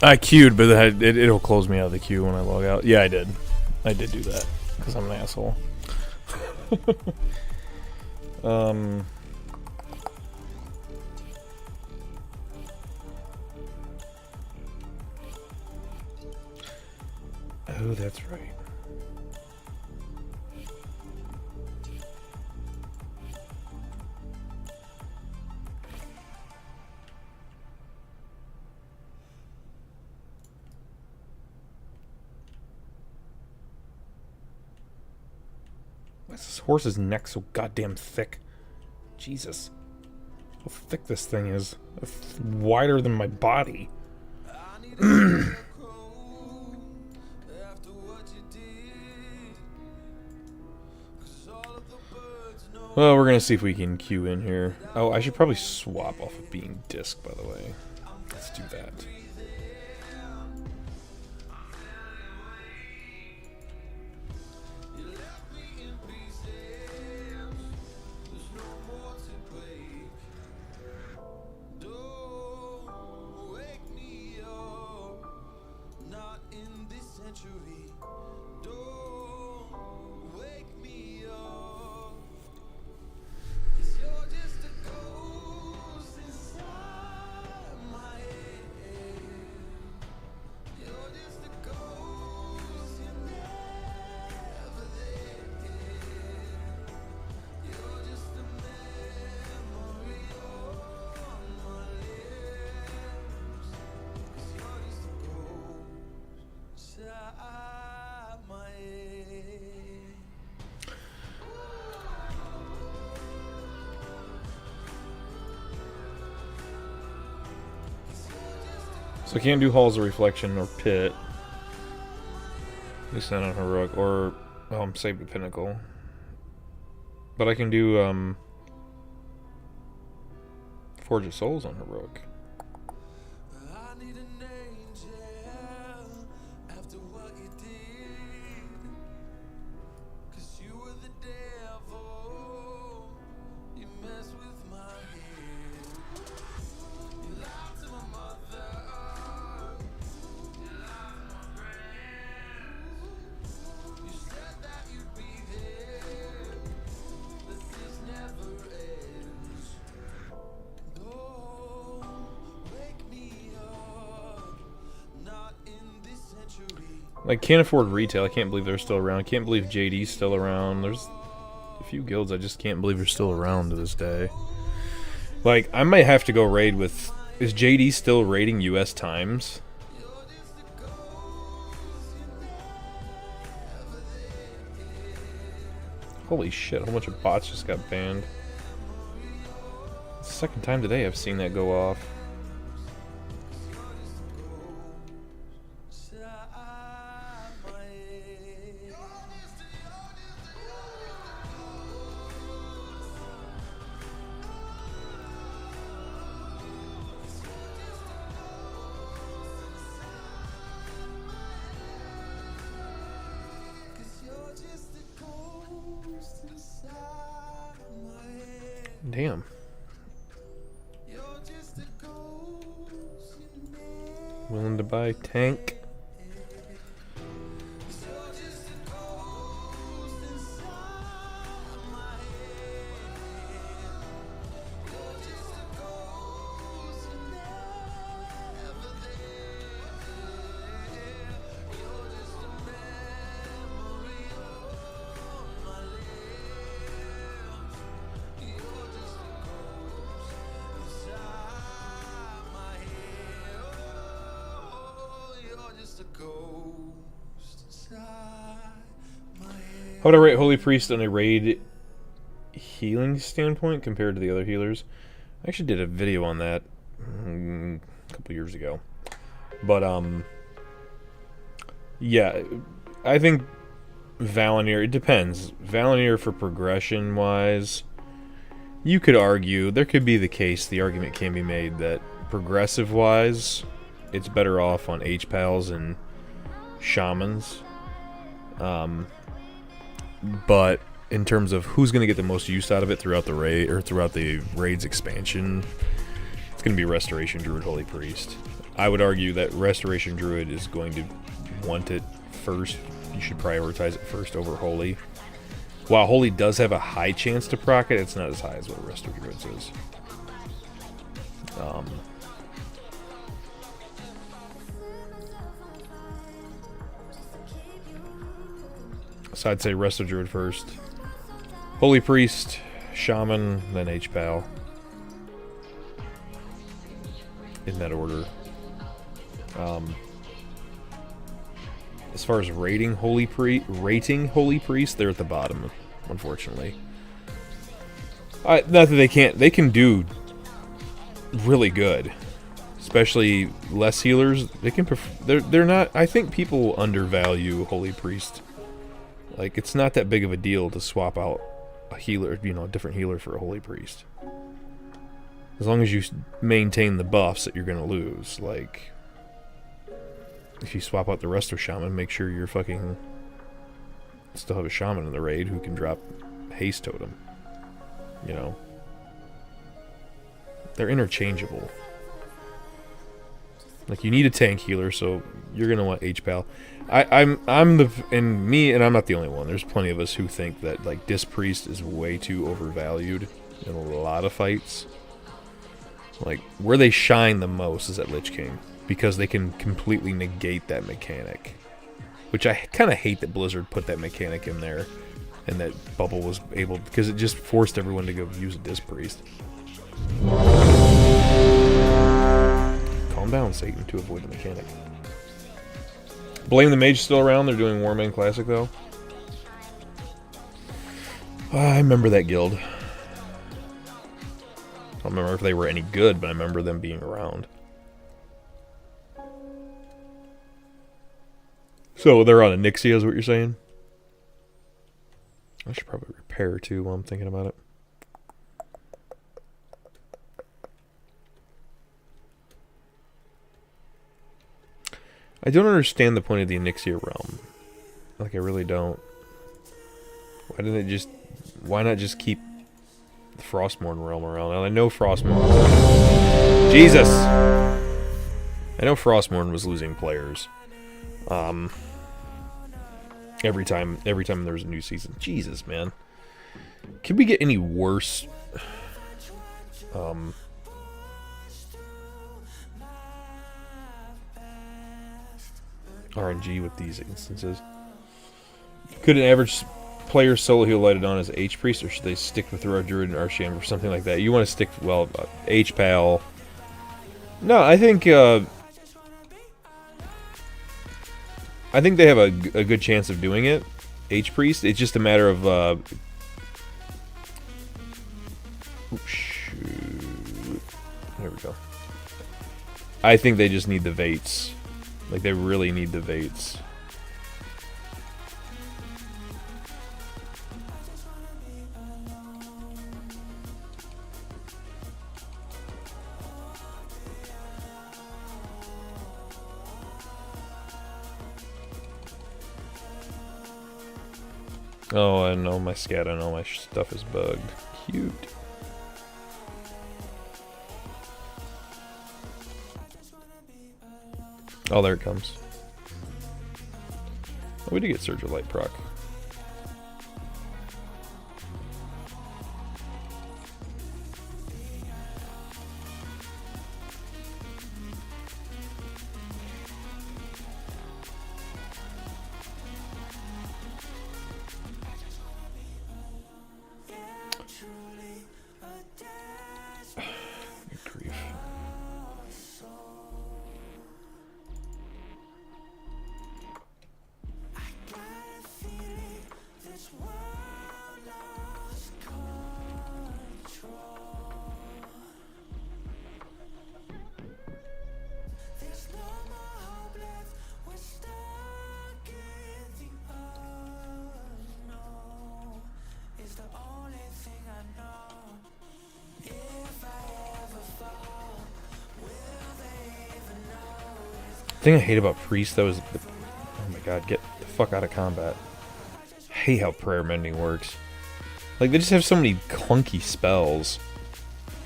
I queued, but it'll close me out of the queue when I log out. Yeah, I did. I did do that because I'm an asshole. Oh, that's right. Why is this horse's neck so goddamn thick? Jesus. How thick this thing is. It's wider than my body. Well, we're gonna see if we can queue in here. Oh, I should probably swap off of being disc, by the way. Let's do that. So I can't do Halls of Reflection or Pit. At least not on Heroic. Or Save the Pinnacle. But I can do Forge of Souls on Heroic. I can't afford retail. I can't believe they're still around. I can't believe JD's still around. There's a few guilds I just can't believe are still around to this day. Like, I might have to go raid with... Is JD still raiding US Times? Holy shit, a whole bunch of bots just got banned. It's the second time today I've seen that go off. Damn. Willing to buy tank. How would I rate Holy Priest on a raid healing standpoint compared to the other healers? I actually did a video on that a couple years ago. But, yeah, I think Valinir, it depends. Valinir for progression-wise, you could argue, there could be the case, the argument can be made that progressive-wise, it's better off on H-Pals and Shamans. But in terms of who's going to get the most use out of it throughout the raid or throughout the raid's expansion, it's going to be Restoration Druid Holy Priest. I would argue that Restoration Druid is going to want it first. You should prioritize it first over Holy. While Holy does have a high chance to proc it, it's not as high as what Resto Druids is. So I'd say Resto Druid first. Holy Priest, Shaman, then H-Pal. In that order. As far as rating Holy Priest, they're at the bottom, unfortunately. Not that they can't. They can do really good, especially less healers. They can. They're not. I think people undervalue Holy Priest. Like, it's not that big of a deal to swap out a healer, you know, a different healer for a Holy Priest. As long as you maintain the buffs that you're going to lose. Like, if you swap out the Resto Shaman, make sure you're fucking... still have a Shaman in the raid who can drop Haste Totem. You know? They're interchangeable. Like, you need a tank healer, so you're going to want H-Pal. I'm not the only one. There's plenty of us who think that, like, Disc Priest is way too overvalued in a lot of fights. Like, where they shine the most is at Lich King, because they can completely negate that mechanic. Which I kind of hate that Blizzard put that mechanic in there, and that Bubble was able, because it just forced everyone to go use a Disc Priest. Calm down, Satan, to avoid the mechanic. Blame the Mage still around. They're doing Warmane Classic, though. I remember that guild. I don't remember if they were any good, but I remember them being around. So they're on Onyxia, is what you're saying? I should probably repair, too, while I'm thinking about it. I don't understand the point of the Onyxia realm. Like, I really don't. Why not just keep the Frostmourne realm around? And I know Frostmourne... Jesus! I know Frostmourne was losing players. Every time there's a new season. Jesus, man. Can we get any worse? RNG with these instances. Could an average player solo heal light it on as H-Priest, or should they stick with Rogue Druid and Archam or something like that? You want to stick, well, H-Pal. No, I think they have a good chance of doing it. H-Priest. It's just a matter of... oh, shoot. There we go. I think they just need the Vates. Like, they really need the Vates. Oh, I know my scat, I know my stuff is bugged. Cute. Oh, there it comes. Oh, we did get Surge of Light proc. The thing I hate about Priest, though, is... oh my god, get the fuck out of combat. I hate how prayer mending works. Like, they just have so many clunky spells.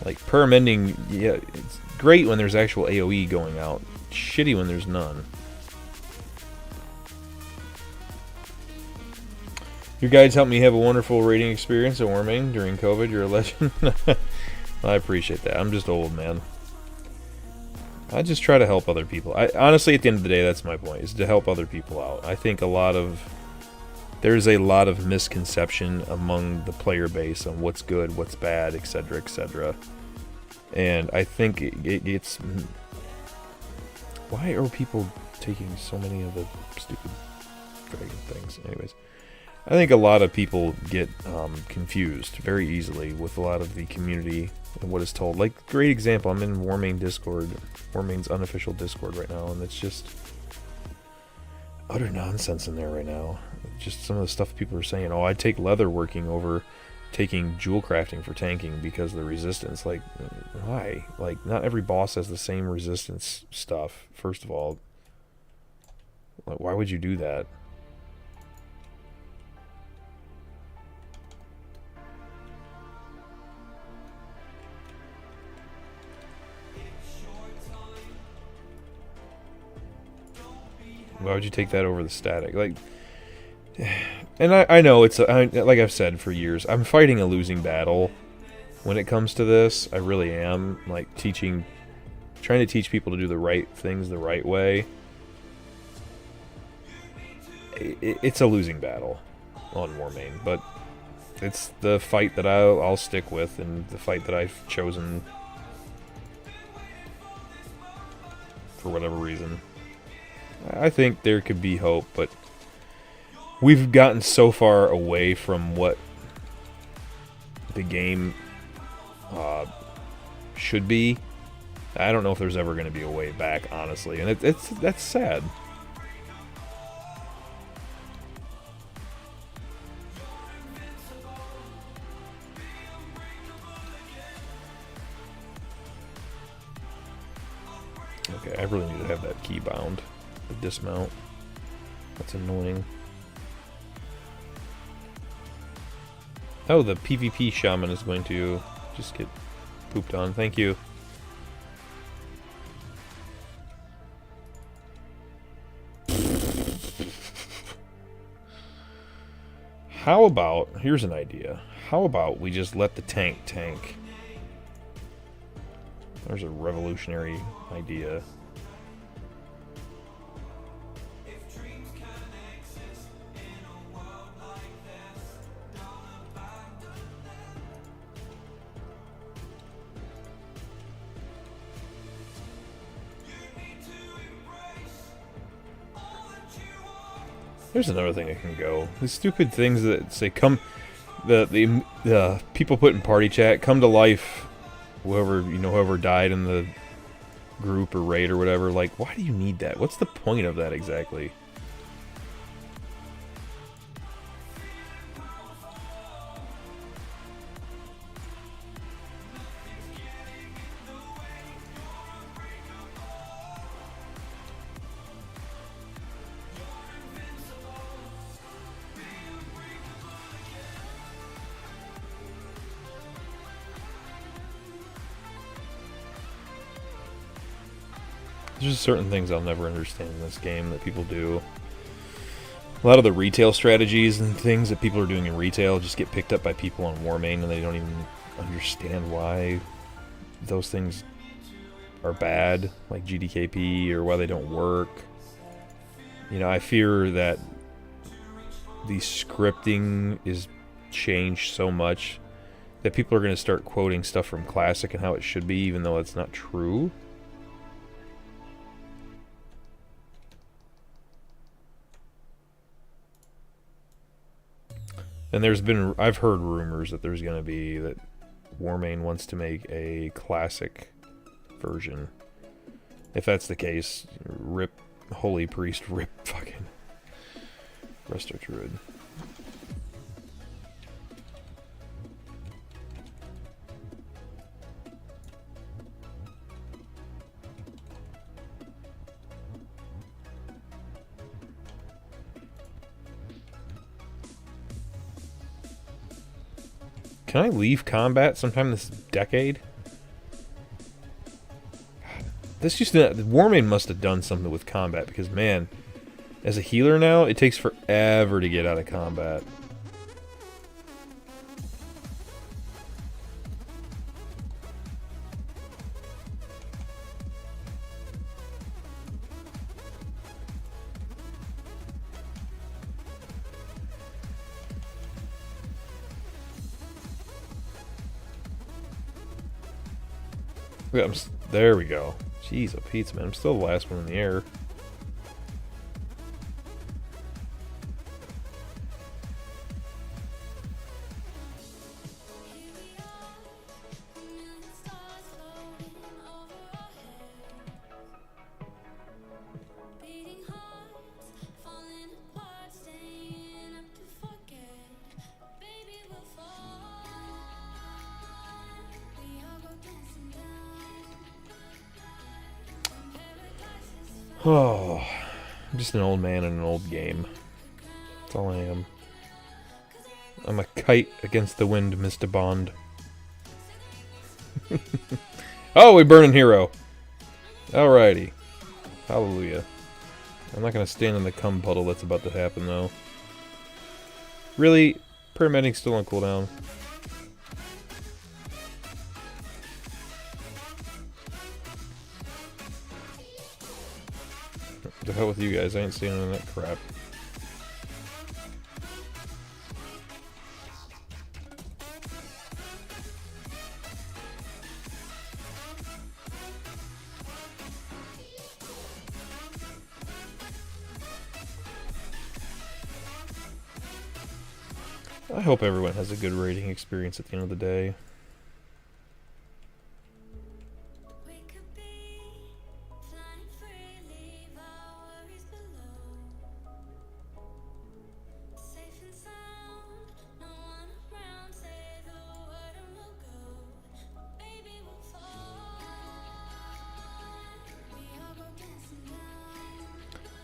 Like, prayer mending, yeah, it's great when there's actual AoE going out. shitty when there's none. Your guides helped me have a wonderful raiding experience at Warming during COVID. You're a legend. I appreciate that. I'm just old, man. I just try to help other people. Honestly, at the end of the day, that's my point, is to help other people out. I think there's a lot of misconception among the player base on what's good, what's bad, etc., etc. And I think it gets... Why are people taking so many of the stupid dragon things? Anyways, I think a lot of people get confused very easily with a lot of the community and what is told. Like, great example, I'm in Warming Discord, Warming's unofficial Discord right now, and it's just utter nonsense in there right now. Just some of the stuff people are saying. Oh, I'd take leather working over taking jewel crafting for tanking because of the resistance. Like, why? Like, not every boss has the same resistance stuff, first of all. Like, why would you do that? Why would you take that over the static? Like, and I know it's like I've said for years, I'm fighting a losing battle when it comes to this. I really am. Like, trying to teach people to do the right things the right way. It's a losing battle on Warmane, but it's the fight that I'll stick with, and the fight that I've chosen for whatever reason. I think there could be hope, but we've gotten so far away from what the game should be. I don't know if there's ever going to be a way back, honestly, and that's sad. Okay, I really need to have that key bound. The dismount. That's annoying. Oh, the PvP shaman is going to just get pooped on. Thank you. How about, here's an idea. How about we just let the tank? There's a revolutionary idea. There's another thing I can go. The stupid things that say the people put in party chat, come to life, whoever died in the group or raid or whatever. Like, why do you need that? What's the point of that exactly? There's just certain things I'll never understand in this game that people do. A lot of the retail strategies and things that people are doing in retail just get picked up by people on Warmane, and they don't even understand why those things are bad, like GDKP, or why they don't work. You know, I fear that the scripting is changed so much that people are going to start quoting stuff from Classic and how it should be, even though it's not true. And I've heard rumors that there's going to be, that Warmane wants to make a classic version. If that's the case, rip Holy Priest, rip fucking Resto Druid. Can I leave combat sometime this decade? God. This just Warmane must have done something with combat because, man, as a healer now, it takes forever to get out of combat. There we go. Jeez, a pizza, man. I'm still the last one in the air. Oh, I'm just an old man in an old game. That's all I am. I'm a kite against the wind, Mr. Bond. Oh, we burn in hero. Alrighty. Hallelujah. I'm not going to stand in the cum puddle that's about to happen, though. Really? Paramedic's still on cooldown. The hell with you guys, I ain't seeing none of that crap. I hope everyone has a good raiding experience at the end of the day.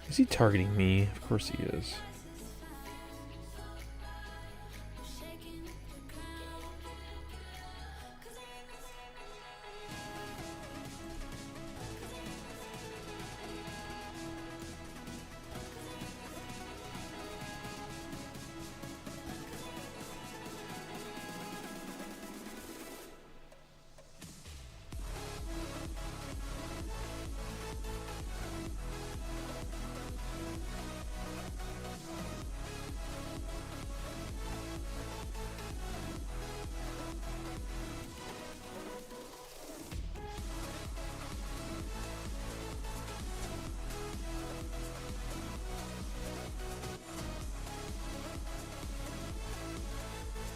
Is he targeting me? Of course he is.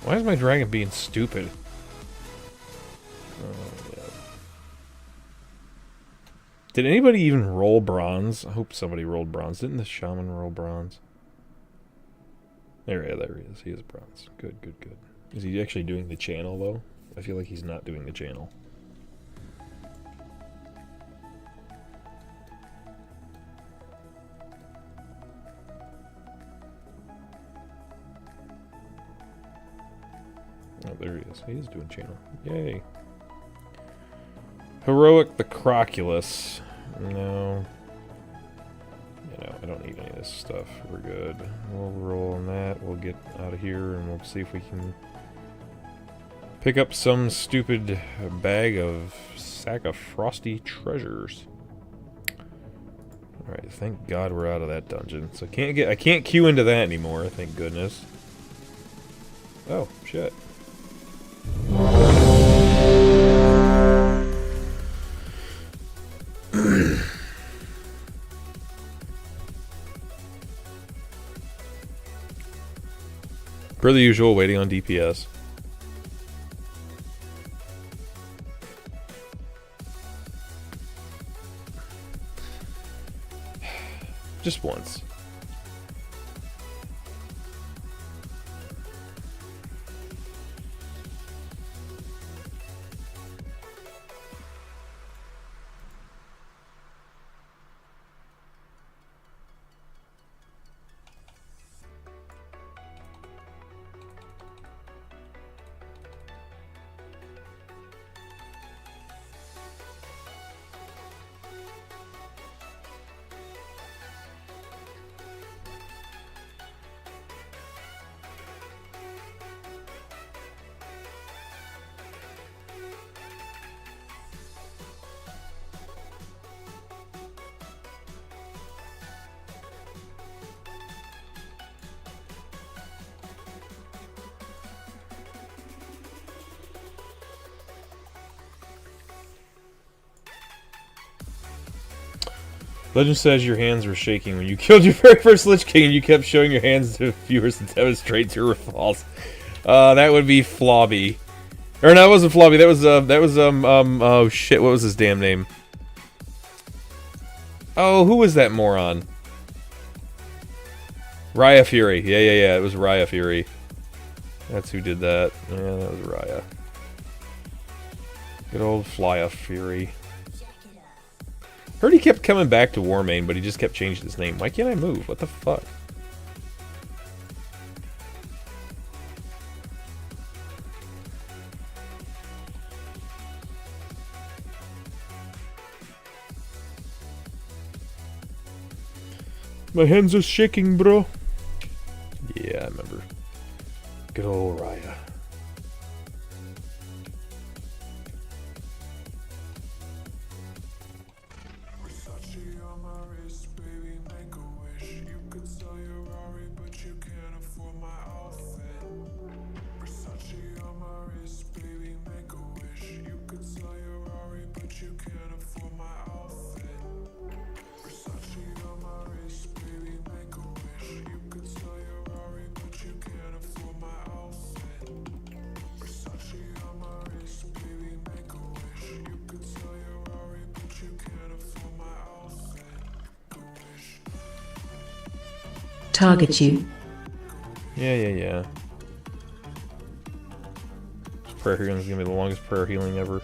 Why is my dragon being stupid? Oh, yeah. Did anybody even roll bronze? I hope somebody rolled bronze. Didn't the shaman roll bronze? There he is. He is bronze. Good, good, good. Is he actually doing the channel, though? I feel like he's not doing the channel. Oh, there he is. He is doing channel. Yay. Heroic the Croculus. No. You know, I don't need any of this stuff. We're good. We'll roll on that. We'll get out of here and we'll see if we can pick up some stupid sack of frosty treasures. Alright, thank God we're out of that dungeon. So I can't queue into that anymore, thank goodness. Oh, shit. Per the usual, waiting on DPS. Just once. Legend says your hands were shaking when you killed your very first Lich King and you kept showing your hands to viewers to demonstrate your revolts. That would be Flobby. Or no, it wasn't Flobby, oh shit, what was his damn name? Oh, who was that moron? Raya Fury. Yeah, it was Raya Fury. That's who did that. Yeah, that was Raya. Good old Flya Fury. Heard he kept coming back to Warmane, but he just kept changing his name. Why can't I move? What the fuck? My hands are shaking, bro. Yeah, I remember. Good old Raya. Target you. Yeah. This prayer healing is gonna be the longest prayer healing ever.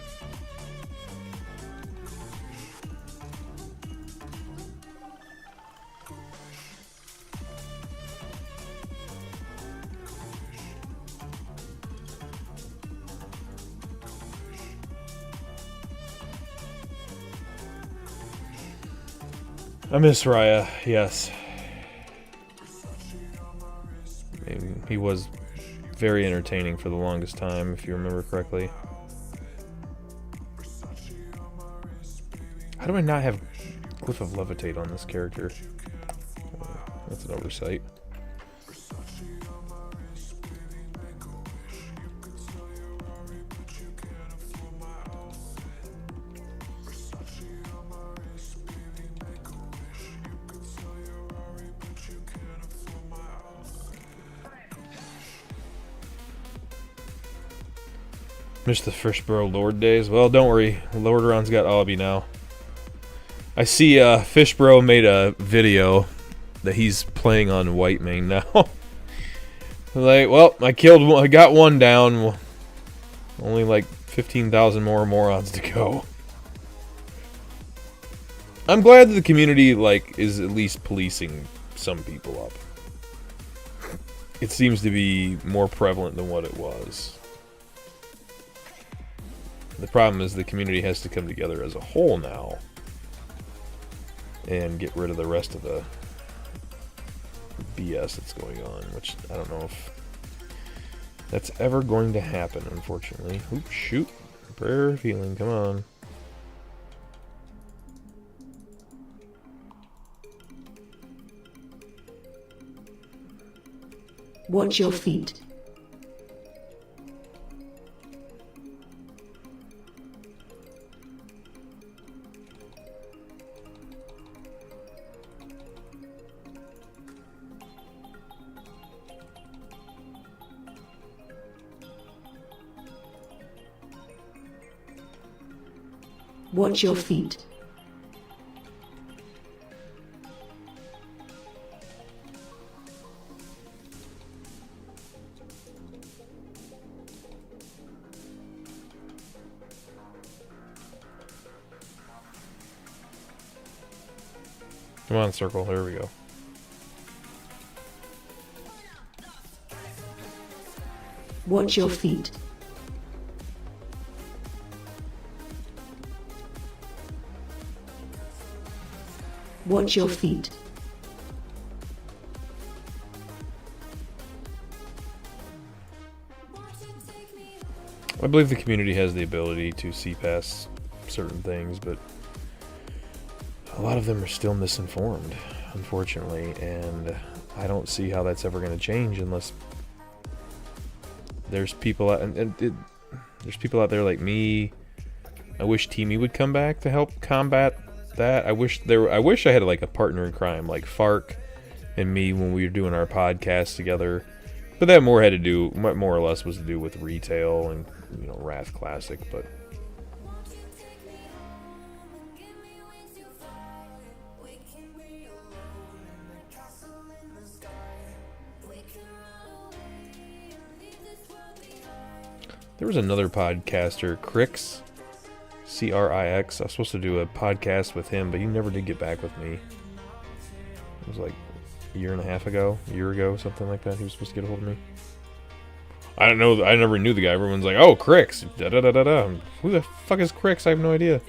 I miss Raya, yes. He was very entertaining for the longest time, if you remember correctly. How do I not have Glyph of Levitate on this character? That's an oversight. Missed the Fishbro Lord days. Well, don't worry. Lordaeron's got Obby now. I see Fishbro made a video that he's playing on Whitemane now. Like, well, I got one down. Only like 15,000 more morons to go. I'm glad that the community is at least policing some people up. It seems to be more prevalent than what it was. The problem is the community has to come together as a whole now and get rid of the rest of the BS that's going on, which I don't know if that's ever going to happen, unfortunately. Oops, shoot. Prayer of healing, come on. Watch your feet. Watch your feet. Come on, circle. There we go. Watch your feet. Watch your feet. I believe the community has the ability to see past certain things, but a lot of them are still misinformed, unfortunately, and I don't see how that's ever going to change unless there's people out, there's people out there like me. I wish Teamy would come back to help combat That I wish I had like a partner in crime, like Fark and me when we were doing our podcast together. But that more or less was to do with retail and Wrath Classic. But there was another podcaster, Crix, Crix. I was supposed to do a podcast with him, but he never did get back with me. It was like a year ago, something like that. He was supposed to get a hold of me. I don't know. I never knew the guy. Everyone's like, "Oh, Crix." Da da da da da. Who the fuck is Crix? I have no idea.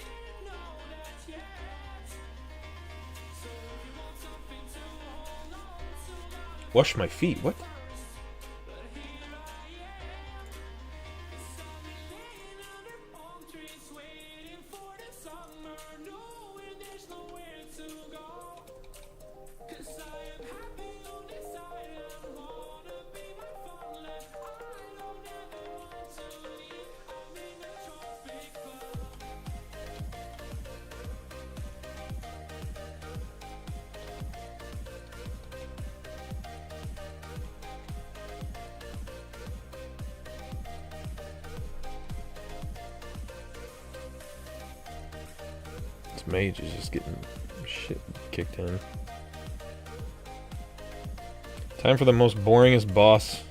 Wash my feet. What? Mage is just getting shit kicked in. Time for the most boringest boss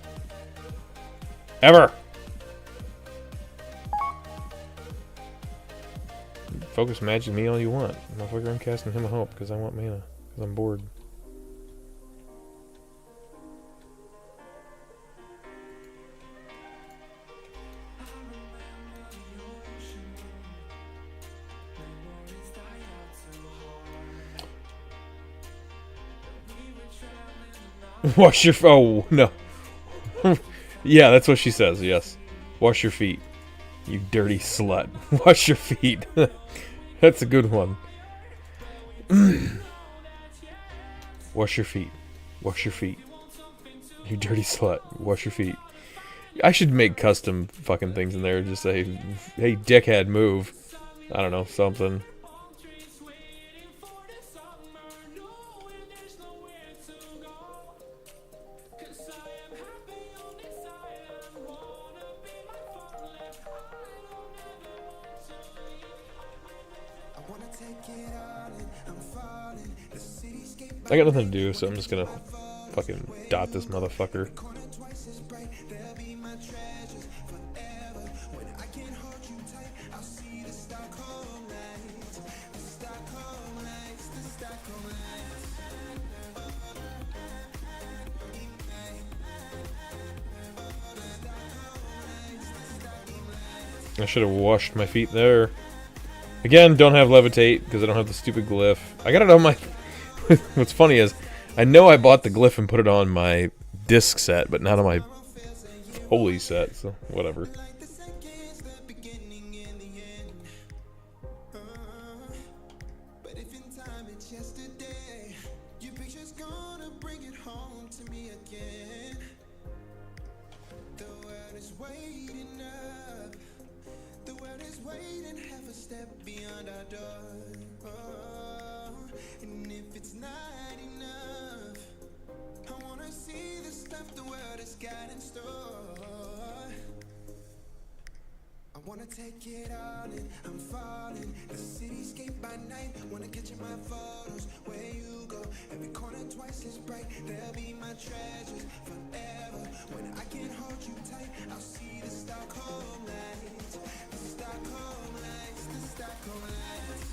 ever. Focus magic me all you want. Motherfucker, I'm casting him a hope because I want mana. Because I'm bored. Wash your... Oh, no. Yeah, that's what she says, yes. Wash your feet. You dirty slut. Wash your feet. That's a good one. Wash your feet. Wash your feet. You dirty slut. Wash your feet. I should make custom fucking things in there. Just say, hey, dickhead, move. I don't know, something. I got nothing to do, so I'm just gonna fucking dot this motherfucker. I should have washed my feet there. Again, don't have levitate because I don't have the stupid glyph. I got it on my... What's funny is, I know I bought the glyph and put it on my disc set, but not on my holy set, so whatever. Wanna take it all in, I'm falling. The cityscape by night, wanna catch in my photos. Where you go, every corner twice as bright. They'll be my treasures forever. When I can hold you tight, I'll see the Stockholm lights. The Stockholm lights, the Stockholm lights.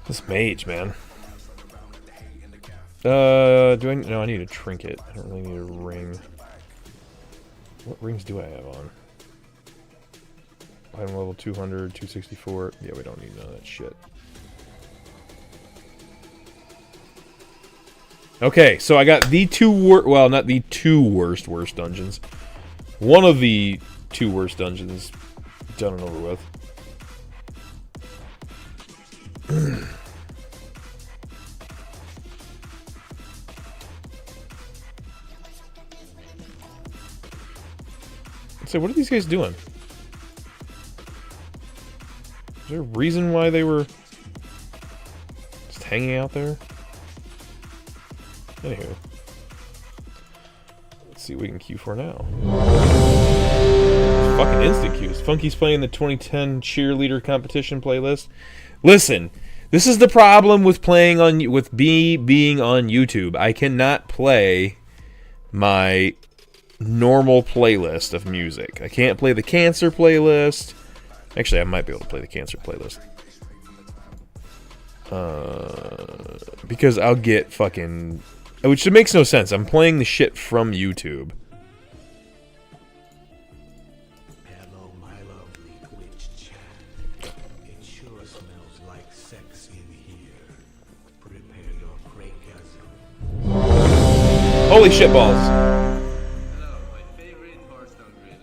This mage, man. Do I? No, I need a trinket. I don't really need a ring. What rings do I have on? Item level 200, 264. Yeah, we don't need none of that shit. Okay, so I got the well, not the two worst dungeons. One of the two worst dungeons done and over with. So what are these guys doing? Is there a reason why they were just hanging out there? Anywho. Let's see what we can queue for now. It's fucking instant queues. Funky's playing the 2010 cheerleader competition playlist. Listen, this is the problem with being on YouTube. I cannot play my normal playlist of music. I can't play the cancer playlist. Actually, I might be able to play the cancer playlist. Because I'll get fucking... Which makes no sense. I'm playing the shit from YouTube. Hello, my lovely witch chat. It sure smells like sex in here. Prepare your cracasm. Holy shit balls. Hello, my favorite Hearthstone grid.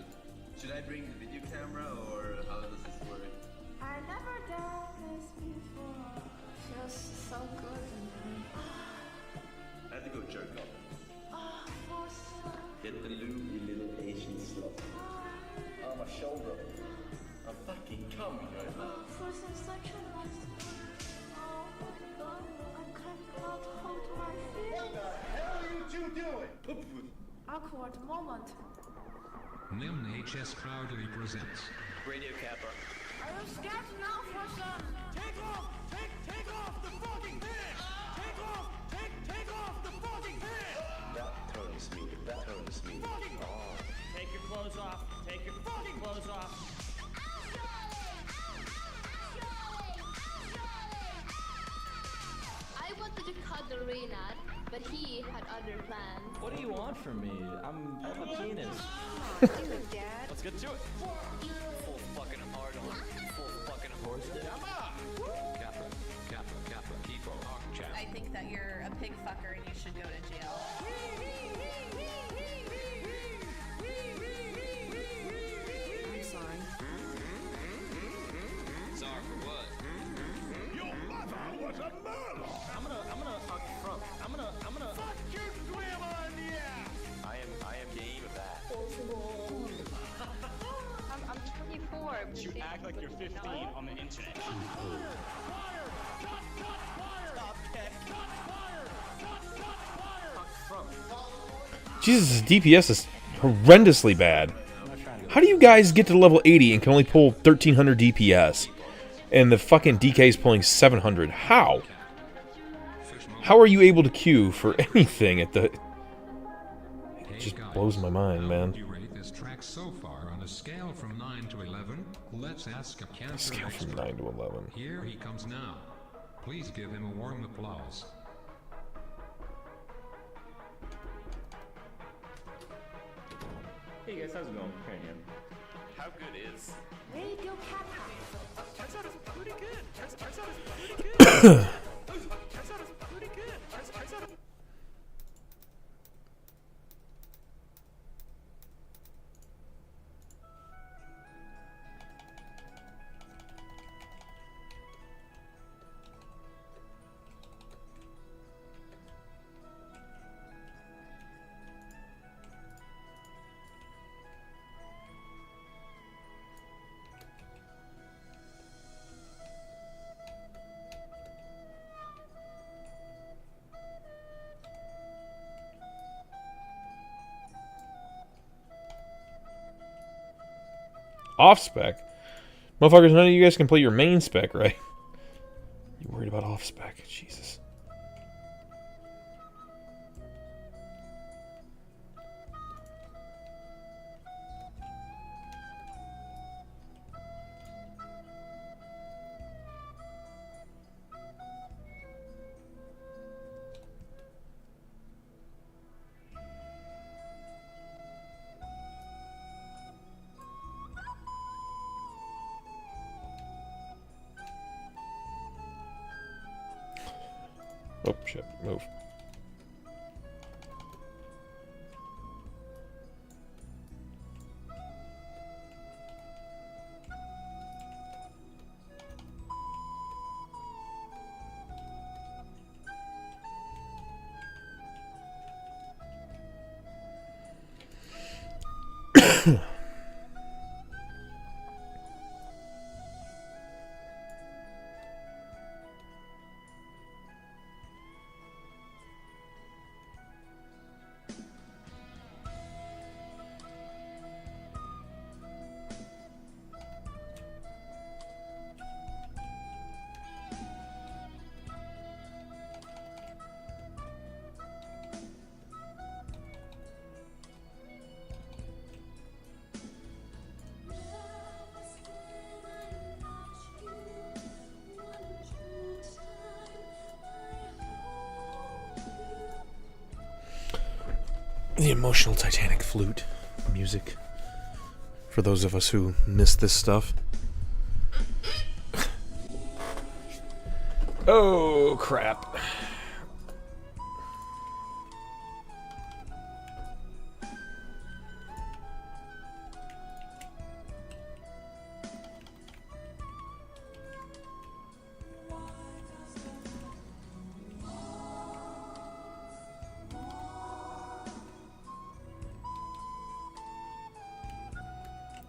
Should I bring the video camera or how does this work? I never done this before. Feels so good. I have to go jerk off. Oh, for some. Get the lube, you little Asian slut. Oh, my shoulder. I'm fucking coming right now. For some sexual lust. Oh my god, I cannot hold my feet. hell are you two doing? Awkward moment. Nim HS proudly presents Radio Kappa. Are you scared now for some? Take off! Take off the fucking head! Take off! Take off the fucking head! That turns me. Take your clothes off. Take your fucking clothes off. I wanted to cuddle Reynard, but he had other plans. What do you want from me? I'm a penis. Dad. Let's get to it. Full fucking hard on. Full fucking horse dick. Kappa, Kiko, Chat. I think that you're a pig fucker and you should go to jail. I'm sorry. Sorry for what? Your mother was a murderer! I'm gonna fuck Trump. I'm gonna. Fuck you, grandma in the ass! I am game of that. I'm 24. You act like you're 15 on the internet. Jesus, his DPS is horrendously bad. How do you guys get to level 80 and can only pull 1300 DPS? And the fucking DK is pulling 700. How? How are you able to queue for anything at the... It just blows my mind, man. You rate this track so far on a scale from 9 to 11. Let's ask a cancer Scale from expert. 9 to 11. Here he comes now. Please give him a warm applause. Hey guys, how's it going? Cranium. How good is? Radio Kappa. Turns out it's pretty good. Turns out it's pretty good. Turns out it's pretty good. Turns out it's... Off spec? Motherfuckers, none of you guys can play your main spec, right? You worried about off spec? Jesus. Oh, shit. Move. The emotional Titanic flute music. For those of us who miss this stuff. Oh, crap.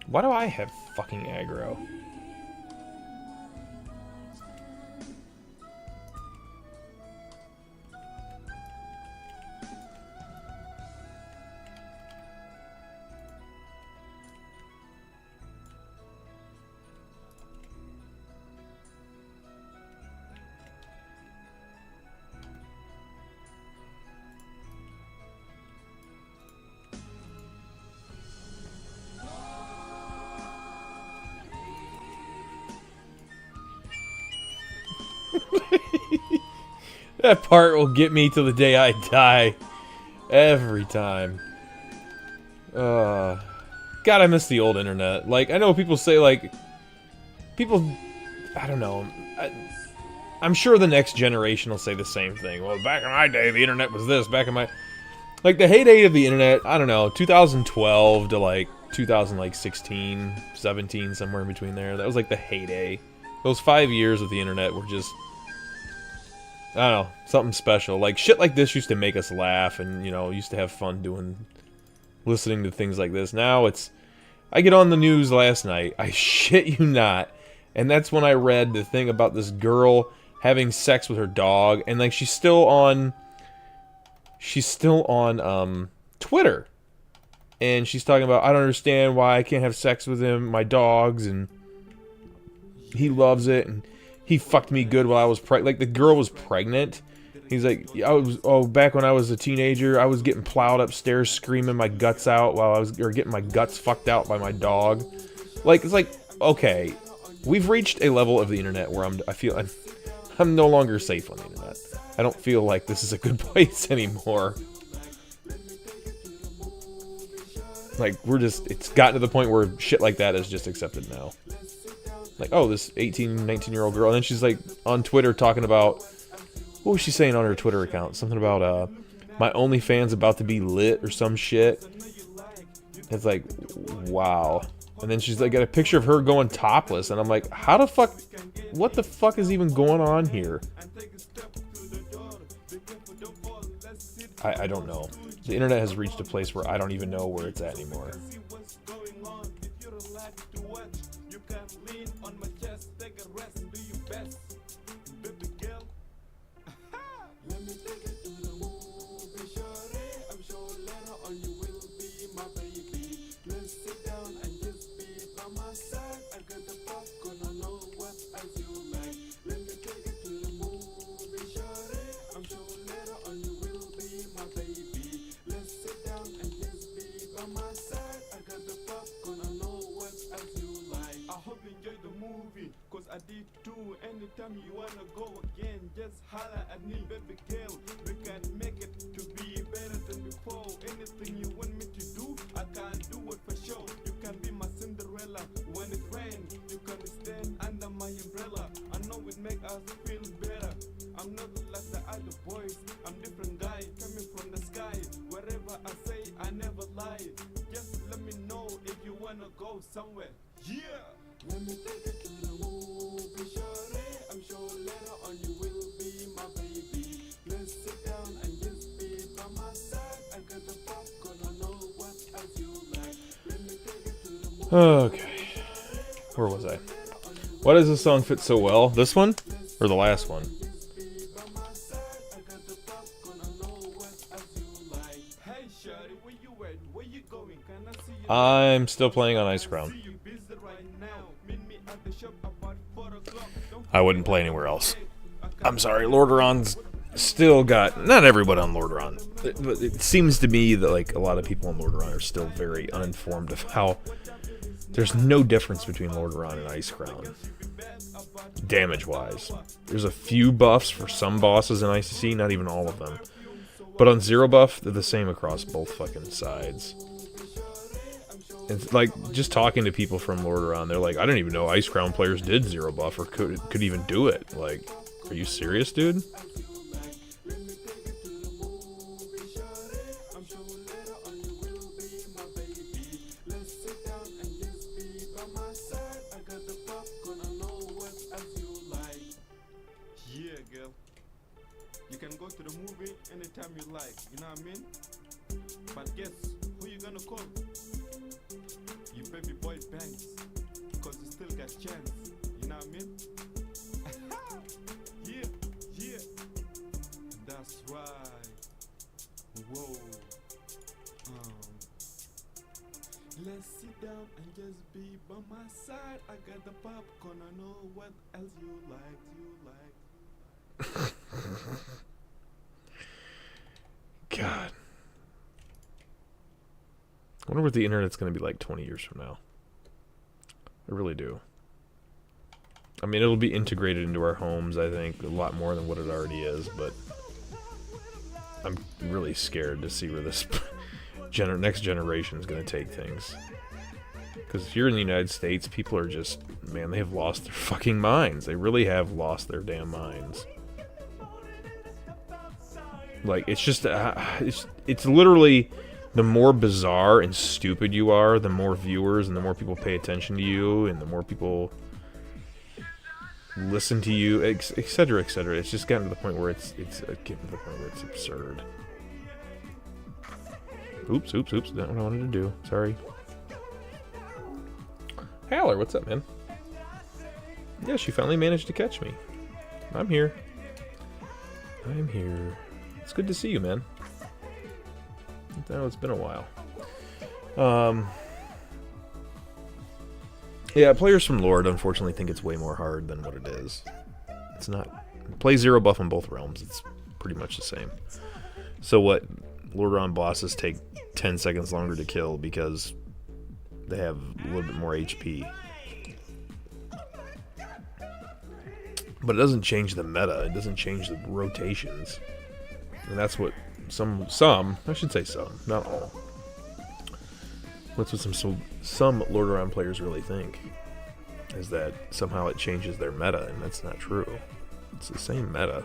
Why do I have fucking aggro? That part will get me till the day I die. Every time. God, I miss the old internet. Like, I know people say, like... People... I don't know. I'm sure the next generation will say the same thing. Well, back in my day, the internet was this. Back in my... Like, the heyday of the internet, I don't know, 2012 to, like, 2016, 17, somewhere in between there. That was, like, the heyday. Those 5 years of the internet were just... I don't know, something special. Like, shit like this used to make us laugh and, you know, used to have fun listening to things like this. Now it's... I get on the news last night, I shit you not, and that's when I read the thing about this girl having sex with her dog, and, like, she's still on Twitter. And she's talking about, I don't understand why I can't have sex with him, my dogs, and he loves it, and he fucked me good while I was pregnant. Like, the girl was pregnant. He's like, back when I was a teenager, I was getting plowed upstairs, screaming my guts out or getting my guts fucked out by my dog. Like, it's like, okay, we've reached a level of the internet where I feel I'm no longer safe on the internet. I don't feel like this is a good place anymore. Like, it's gotten to the point where shit like that is just accepted now. Like, oh, this 18, 19-year-old girl. And then she's, like, on Twitter talking about... What was she saying on her Twitter account? Something about, my OnlyFans about to be lit or some shit. It's like, wow. And then she's, like, got a picture of her going topless. And I'm like, how the fuck... What the fuck is even going on here? I don't know. The internet has reached a place where I don't even know where it's at anymore. I did too. Anytime you wanna go again, just holler at me, baby girl. We can make it to be better than before. Anything you want me to do, I can do it for sure. You can be my Cinderella when it rains. You can stand under my umbrella. I know it make us feel better. I'm not like the other boy. wanna go somewhere. Yeah. Let me take it to the movie, shorty. I'm sure later on you will be my baby. Let's sit down and just be by my side. I got the popcorn, I know what else you like. Let me take it to the movie. Okay. Where was I? Why does this song fit so well? This one? Or the last one? Hey shorty, where you at? Where you going? Can I see you? I'm still playing on Ice Crown. You busy right now. Meet me at the shop about 4 o'clock. Don't I wouldn't play anywhere else. I'm sorry, Lordaeron's still got... Not everybody on Lordaeron. But it seems to me that like a lot of people on Lordaeron are still very uninformed of how... There's no difference between Lordaeron and Ice Crown. Damage-wise. There's a few buffs for some bosses in ICC, not even all of them. But on zero buff, they're the same across both fucking sides. It's like, just talking to people from Lordaeron, they're like, I didn't even know Ice Crown players did zero buff or could even do it. Like, are you serious, dude? Yeah, girl. You can go to the movie anytime you like, you know what I mean? But guess who you gonna call? You baby boy Banks, cause you still got chance, you know what I mean? Yeah, yeah. That's right. Whoa. Let's sit down and just be by my side. I got the popcorn, I know what else you like. God. I wonder what the internet's going to be like 20 years from now. I really do. I mean, it'll be integrated into our homes, I think, a lot more than what it already is, but I'm really scared to see where this next generation is going to take things. Because here in the United States, people are just, man, they have lost their fucking minds. They really have lost their damn minds. Like, it's just, it's literally, the more bizarre and stupid you are, the more viewers and the more people pay attention to you, and the more people listen to you, etc., etc. It's just gotten to the point where it's getting to the point where it's absurd. Oops, not what I wanted to do. Sorry. Haller, what's up, man? Yeah, she finally managed to catch me. I'm here. I'm here. It's good to see you, man. I know it's been a while. Yeah, players from Lord unfortunately think it's way more hard than what it is. It's not. Play zero buff on both realms. It's pretty much the same. So what? Lordaeron bosses take 10 seconds longer to kill because they have a little bit more HP. But it doesn't change the meta. It doesn't change the rotations. And that's what some, I should say some, not all. That's what some Lordaeron players really think. Is that somehow it changes their meta, and that's not true. It's the same meta.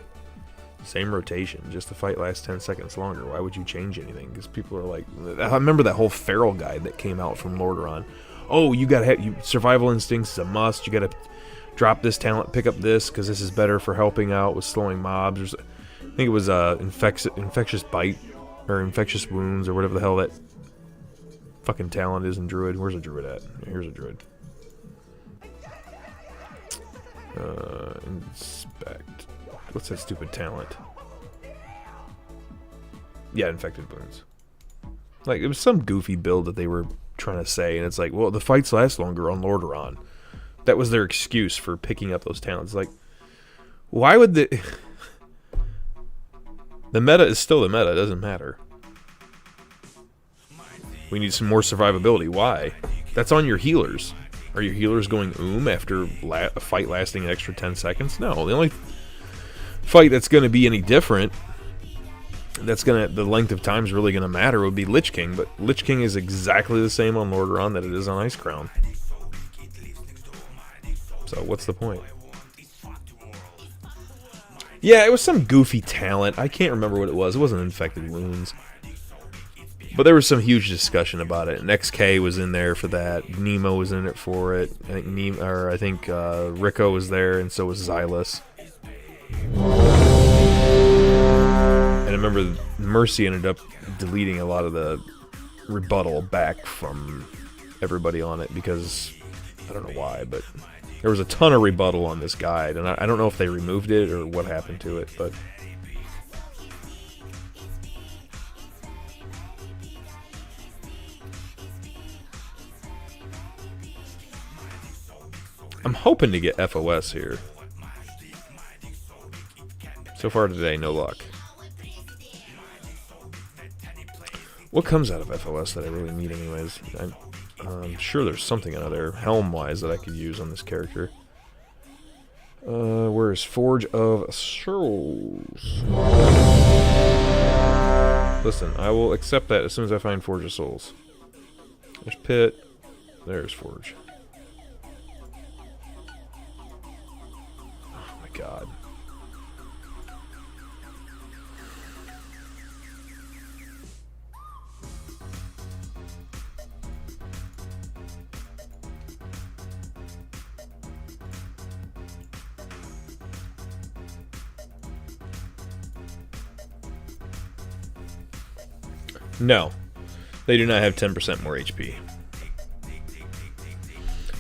Same rotation, just the fight lasts 10 seconds longer. Why would you change anything? Because people are like... I remember that whole feral guide that came out from Lordaeron. Oh, you gotta have... survival instincts is a must. You gotta drop this talent, pick up this, because this is better for helping out with slowing mobs. I think it was infectious bite, or infectious wounds, or whatever the hell that fucking talent is in Druid. Where's a Druid at? Here's a Druid. Inspect... What's that stupid talent? Yeah, infected wounds. Like, it was some goofy build that they were trying to say, and it's like, well, the fights last longer on Lordaeron. That was their excuse for picking up those talents. Like, why would the... The meta is still the meta, it doesn't matter. We need some more survivability. Why? That's on your healers. Are your healers going after a fight lasting an extra 10 seconds? No, the only... fight that's going to be any different, the length of time is really going to matter, would be Lich King, but Lich King is exactly the same on Lordaeron that it is on Ice Crown. So what's the point? Yeah, it was some goofy talent. I can't remember what it was. It wasn't infected wounds. But there was some huge discussion about it, and XK was in there for that. Nemo was in it for it. I think Rico was there, and so was Xylus. And I remember Mercy ended up deleting a lot of the rebuttal back from everybody on it because I don't know why, but there was a ton of rebuttal on this guide, and I don't know if they removed it or what happened to it, but I'm hoping to get FOS here. So far today, no luck. What comes out of FOS that I really need anyways? I'm sure there's something out there, helm-wise, that I could use on this character. Where is Forge of Souls? Listen, I will accept that as soon as I find Forge of Souls. There's Pit. There's Forge. Oh my god. No, they do not have 10% more HP.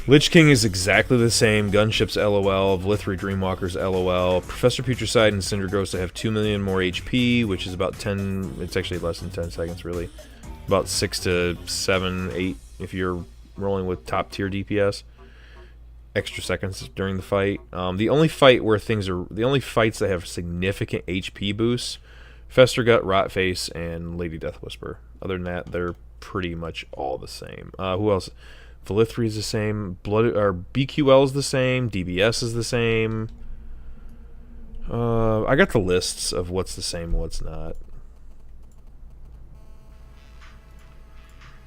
Lich King is exactly the same. Gunships LOL, Vlithri Dreamwalkers LOL. Professor Putrescide and Cinder Ghost have 2 million more HP, which is about 10, it's actually less than 10 seconds really. About 6 to 7, 8 if you're rolling with top tier DPS. Extra seconds during the fight. The only fights that have significant HP boosts, Festergut, Rotface, and Lady Death Whisper. Other than that, they're pretty much all the same. Who else? Vlithri is the same. BQL is the same. DBS is the same. I got the lists of what's the same and what's not.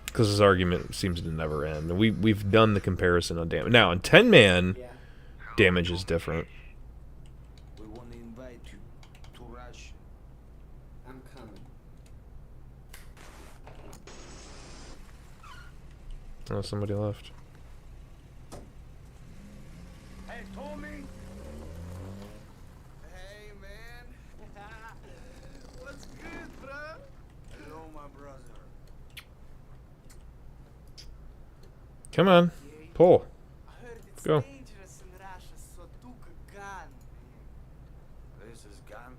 Because this argument seems to never end. And we've done the comparison on damage. Now, in 10-man, damage is different. We want to invite you to Russia. I'm coming. Oh, somebody left. Hey, Tommy. Hey, man. What's good, bro? Hello, my brother. Come on. Pull. I heard it's Go. dangerous in Russia, so took a gun. This is gun.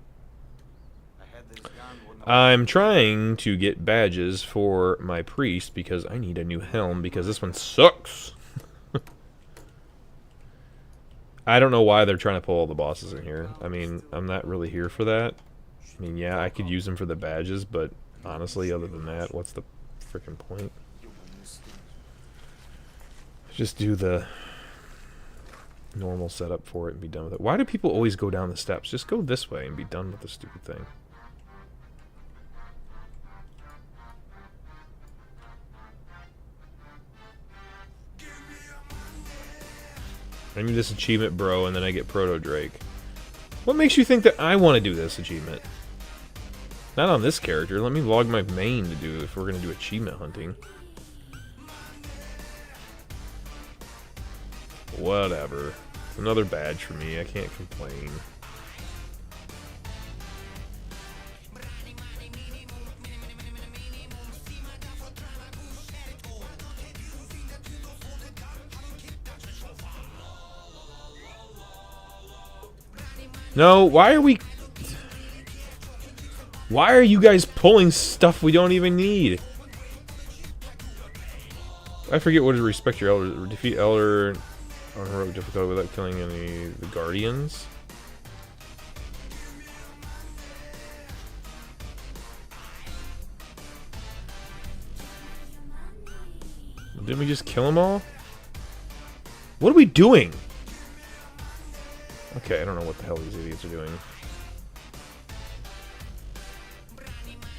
I had this gun when I'm trying to get badges for my priest because I need a new helm because this one sucks. I don't know why they're trying to pull all the bosses in here. I mean, I'm not really here for that. I mean, yeah, I could use them for the badges, but honestly, other than that, what's the freaking point? Just do the normal setup for it and be done with it. Why do people always go down the steps? Just go this way and be done with the stupid thing. I need this achievement, bro, and then I get Proto Drake. What makes you think that I want to do this achievement? Not on this character. Let me log my main to do if we're going to do achievement hunting. Whatever. Another badge for me. I can't complain. No, why are you guys pulling stuff we don't even need? I forget what is respect your elder. Defeat elder on heroic difficulty without killing any of the guardians. Didn't we just kill them all? What are we doing? Okay, I don't know what the hell these idiots are doing.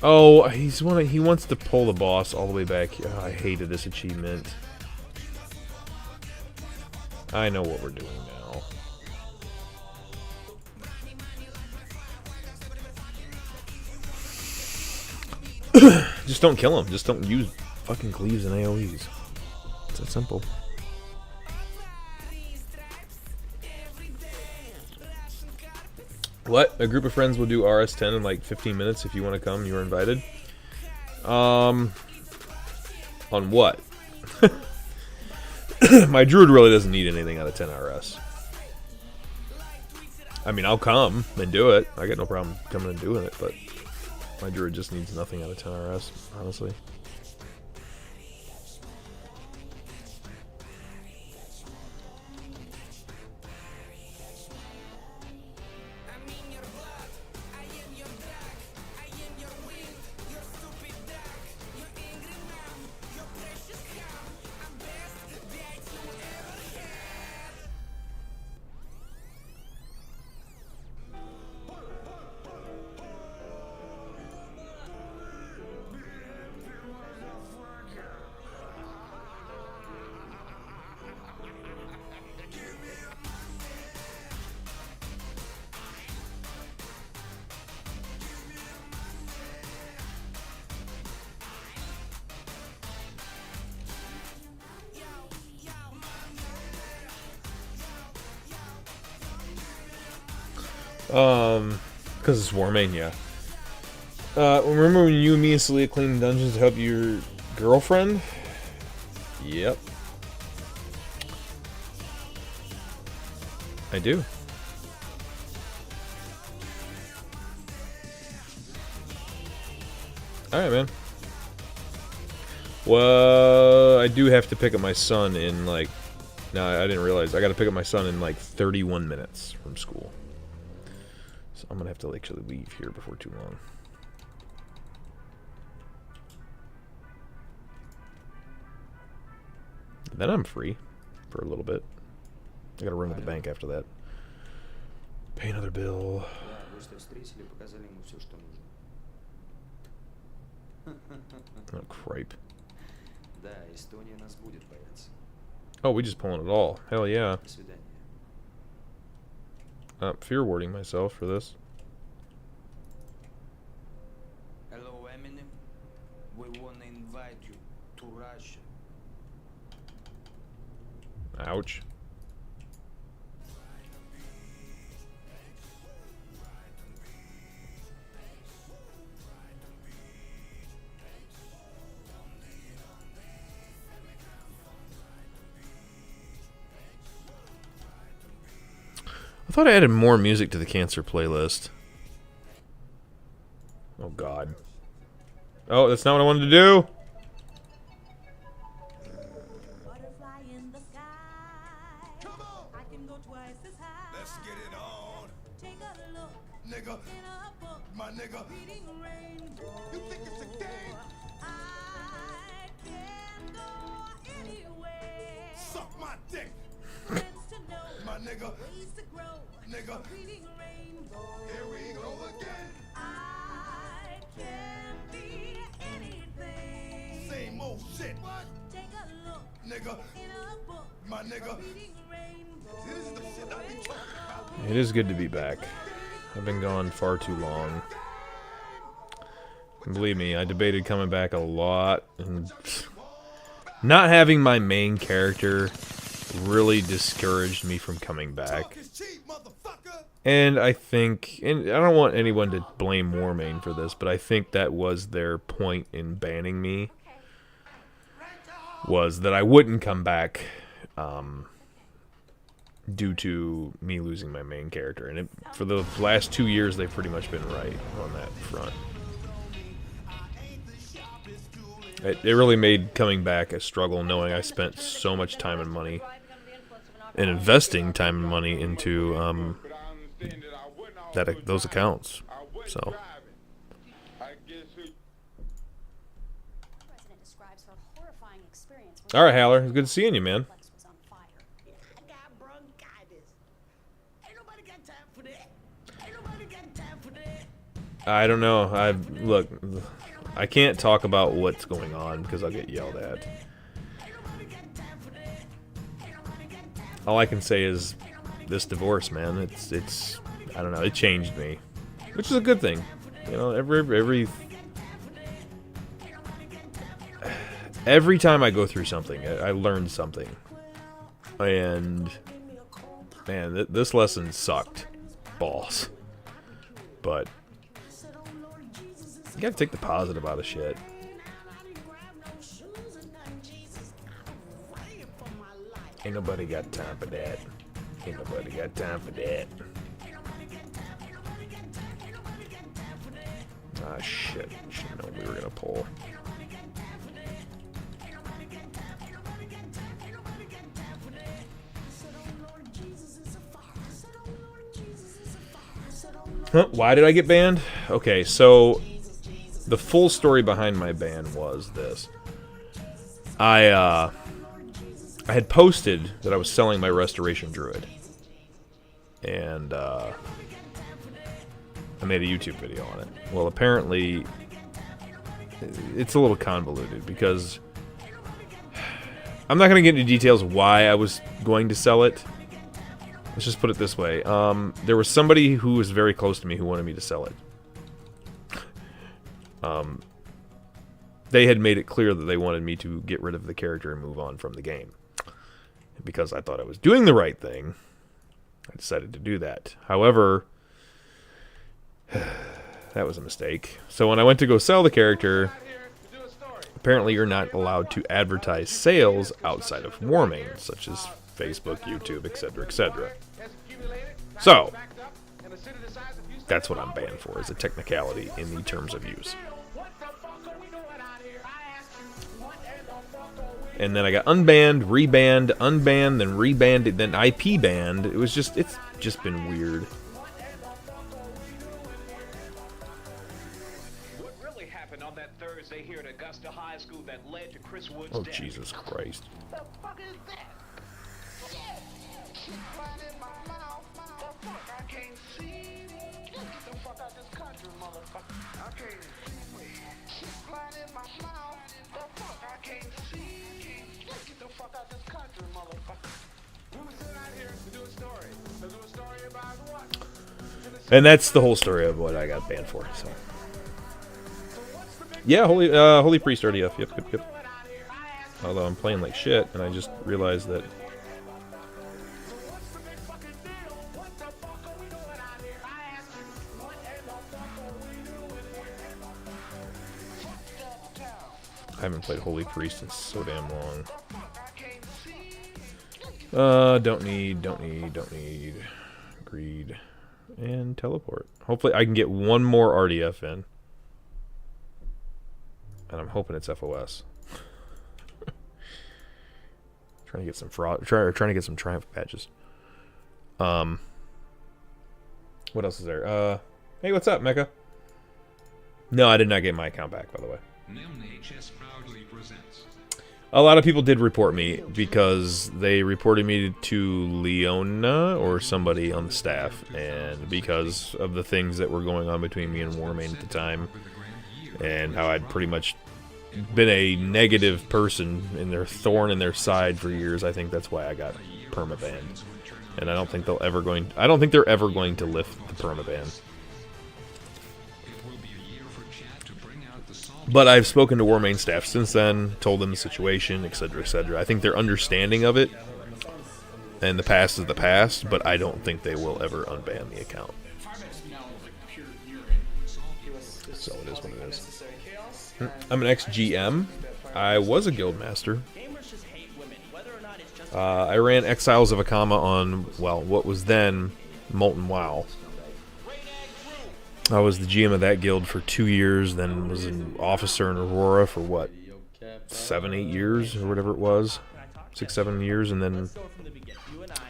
Oh, he wants to pull the boss all the way back. Oh, I hated this achievement. I know what we're doing now. Just don't kill him. Just don't use fucking cleaves and AoEs. It's that simple. What? A group of friends will do RS10 in like 15 minutes. If you want to come, you are invited. On what? My druid really doesn't need anything out of 10 RS. I mean, I'll come and do it. I got no problem coming and doing it, but my druid just needs nothing out of 10 RS, honestly. Because it's Warmane, yeah. Remember when you and me and Celia cleaned dungeons to help your girlfriend? Yep. I do. Alright, man. Well, I do have to pick up my son in, like... No, I didn't realize. I gotta pick up my son in, like, 31 minutes from school. So I'm gonna have to actually leave here before too long. Then I'm free for a little bit. I gotta run to the bank after that. Pay another bill. Oh, cripe. Oh, we just pulling it all. Hell yeah. Fear warding myself for this. Hello, Eminem. We wanna invite you to Russia. Ouch. I thought I added more music to the cancer playlist. Oh god. Oh, that's not what I wanted to do. Butterfly in the sky. Come on. I can go twice as high. Let's get it on. Take a look. Nigga. In a book. My nigga. Reading rainbow. You think it's a game? I can go anywhere. Suck my dick. Friends to know. My nigga. Ways to grow. Nigga. Reading rainbow. Here we go again. I can be anything. Same old shit. What? Take a look. Nigga. In a book. My nigga. Reading rainbow. This is the shit I be talking about. It is good to be back. I've been gone far too long. And believe me, I debated coming back a lot, and not having my main character really discouraged me from coming back. And I think, and I don't want anyone to blame Warmane for this, but I think that was their point in banning me, was that I wouldn't come back due to me losing my main character. And for the last 2 years, they've pretty much been right on that front. It really made coming back a struggle, knowing I spent so much time and money, and investing time and money into those accounts. So. All right, Haller. It's good seeing you, man. I don't know. Look, I can't talk about what's going on because I'll get yelled at. All I can say is this divorce, man. It's I don't know. It changed me, which is a good thing. You know, every every time I go through something, I learned something. And, man, this lesson sucked. Balls. But, you gotta take the positive out of shit. Ain't nobody got time for that. Ain't nobody got time for that. Ah, shit. Should've known we were gonna pull. Huh, why did I get banned? Okay, so the full story behind my ban was this. I had posted that I was selling my Restoration Druid. And, I made a YouTube video on it. Well, apparently, it's a little convoluted because I'm not going to get into details why I was going to sell it. Let's just put it this way. There was somebody who was very close to me who wanted me to sell it. They had made it clear that they wanted me to get rid of the character and move on from the game. And because I thought I was doing the right thing, I decided to do that. However, that was a mistake. So when I went to go sell the character, apparently you're not allowed to advertise sales outside of Warming, such as Facebook, YouTube, etc., etc. So, that's what I'm banned for, is a technicality in the terms of use. And then I got unbanned, rebanned, unbanned, then rebanned, then IP banned. It's just been weird. What really happened on that Thursday here at Augusta High School that led to Chris Wood's Oh, death? Jesus Christ. The fuck is that? Right in my mouth. The fuck? I can't see. Get the fuck out this country, motherfucker. I can't see. Right in my mouth. The fuck? I can't see. Get the fuck out this country, motherfucker. We were sitting out here to do a story. To do a story about what? And that's the whole story of what I got banned for, so. Yeah, Holy Priest RDF, yep. Although I'm playing like shit, and I just realized that... I haven't played Holy Priest in so damn long. Don't need. Greed. And teleport. Hopefully I can get one more RDF in. And I'm hoping it's FOS. Trying to get some fraud, trying to get some triumph patches. What else is there? Hey, what's up, Mecha? No, I did not get my account back, by the way. HS proudly presents. A lot of people did report me because they reported me to Leona or somebody on the staff, and because of the things that were going on between me and Warmain at the time, and how I'd pretty much been a negative person in their thorn in their side for years. I think that's why I got permabanned, and I don't think they're ever going to lift the permaban. But I've spoken to Warmain staff since then, told them the situation, etc., etc. I think they're understanding of it, and the past is the past, but I don't think they will ever unban the account. So it is what it is. I'm an ex-GM. I was a guildmaster. I ran Exiles of Akama on, well, what was then Molten WoW. I was the GM of that guild for 2 years, then was an officer in Aurora for, what, 7, 8 years, or whatever it was. 6, 7 years, and then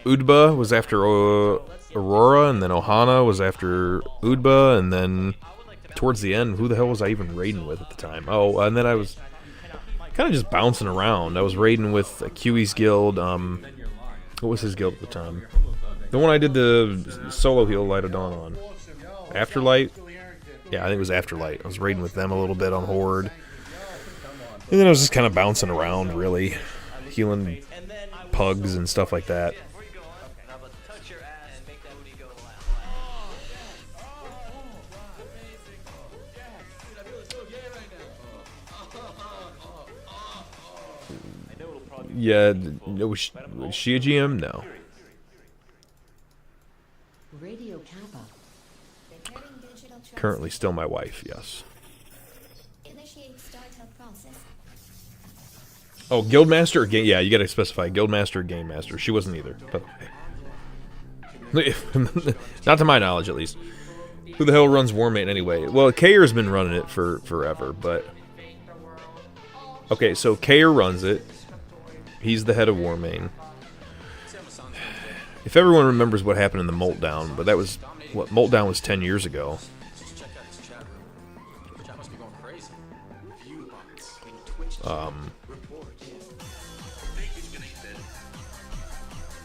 Udba was after Aurora, and then Ohana was after Udba, and then towards the end, who the hell was I even raiding with at the time? Oh, and then I was kind of just bouncing around. I was raiding with Kiwi's guild. What was his guild at the time? The one I did the solo heal Light of Dawn on. Afterlight? Yeah, I think it was Afterlight. I was raiding with them a little bit on Horde. And then I was just kind of bouncing around, really. Healing pugs and stuff like that. Yeah, was she a GM? No. Radio Kappa. Currently still my wife, yes. Oh, Guildmaster or Game... Yeah, you gotta specify Guildmaster or Game Master. She wasn't either. But not to my knowledge, at least. Who the hell runs Warmate anyway? Well, Kair's been running it for forever, but... Okay, so Kair runs it. He's the head of Warmane. If everyone remembers what happened in the meltdown, but that was... What, meltdown was 10 years ago.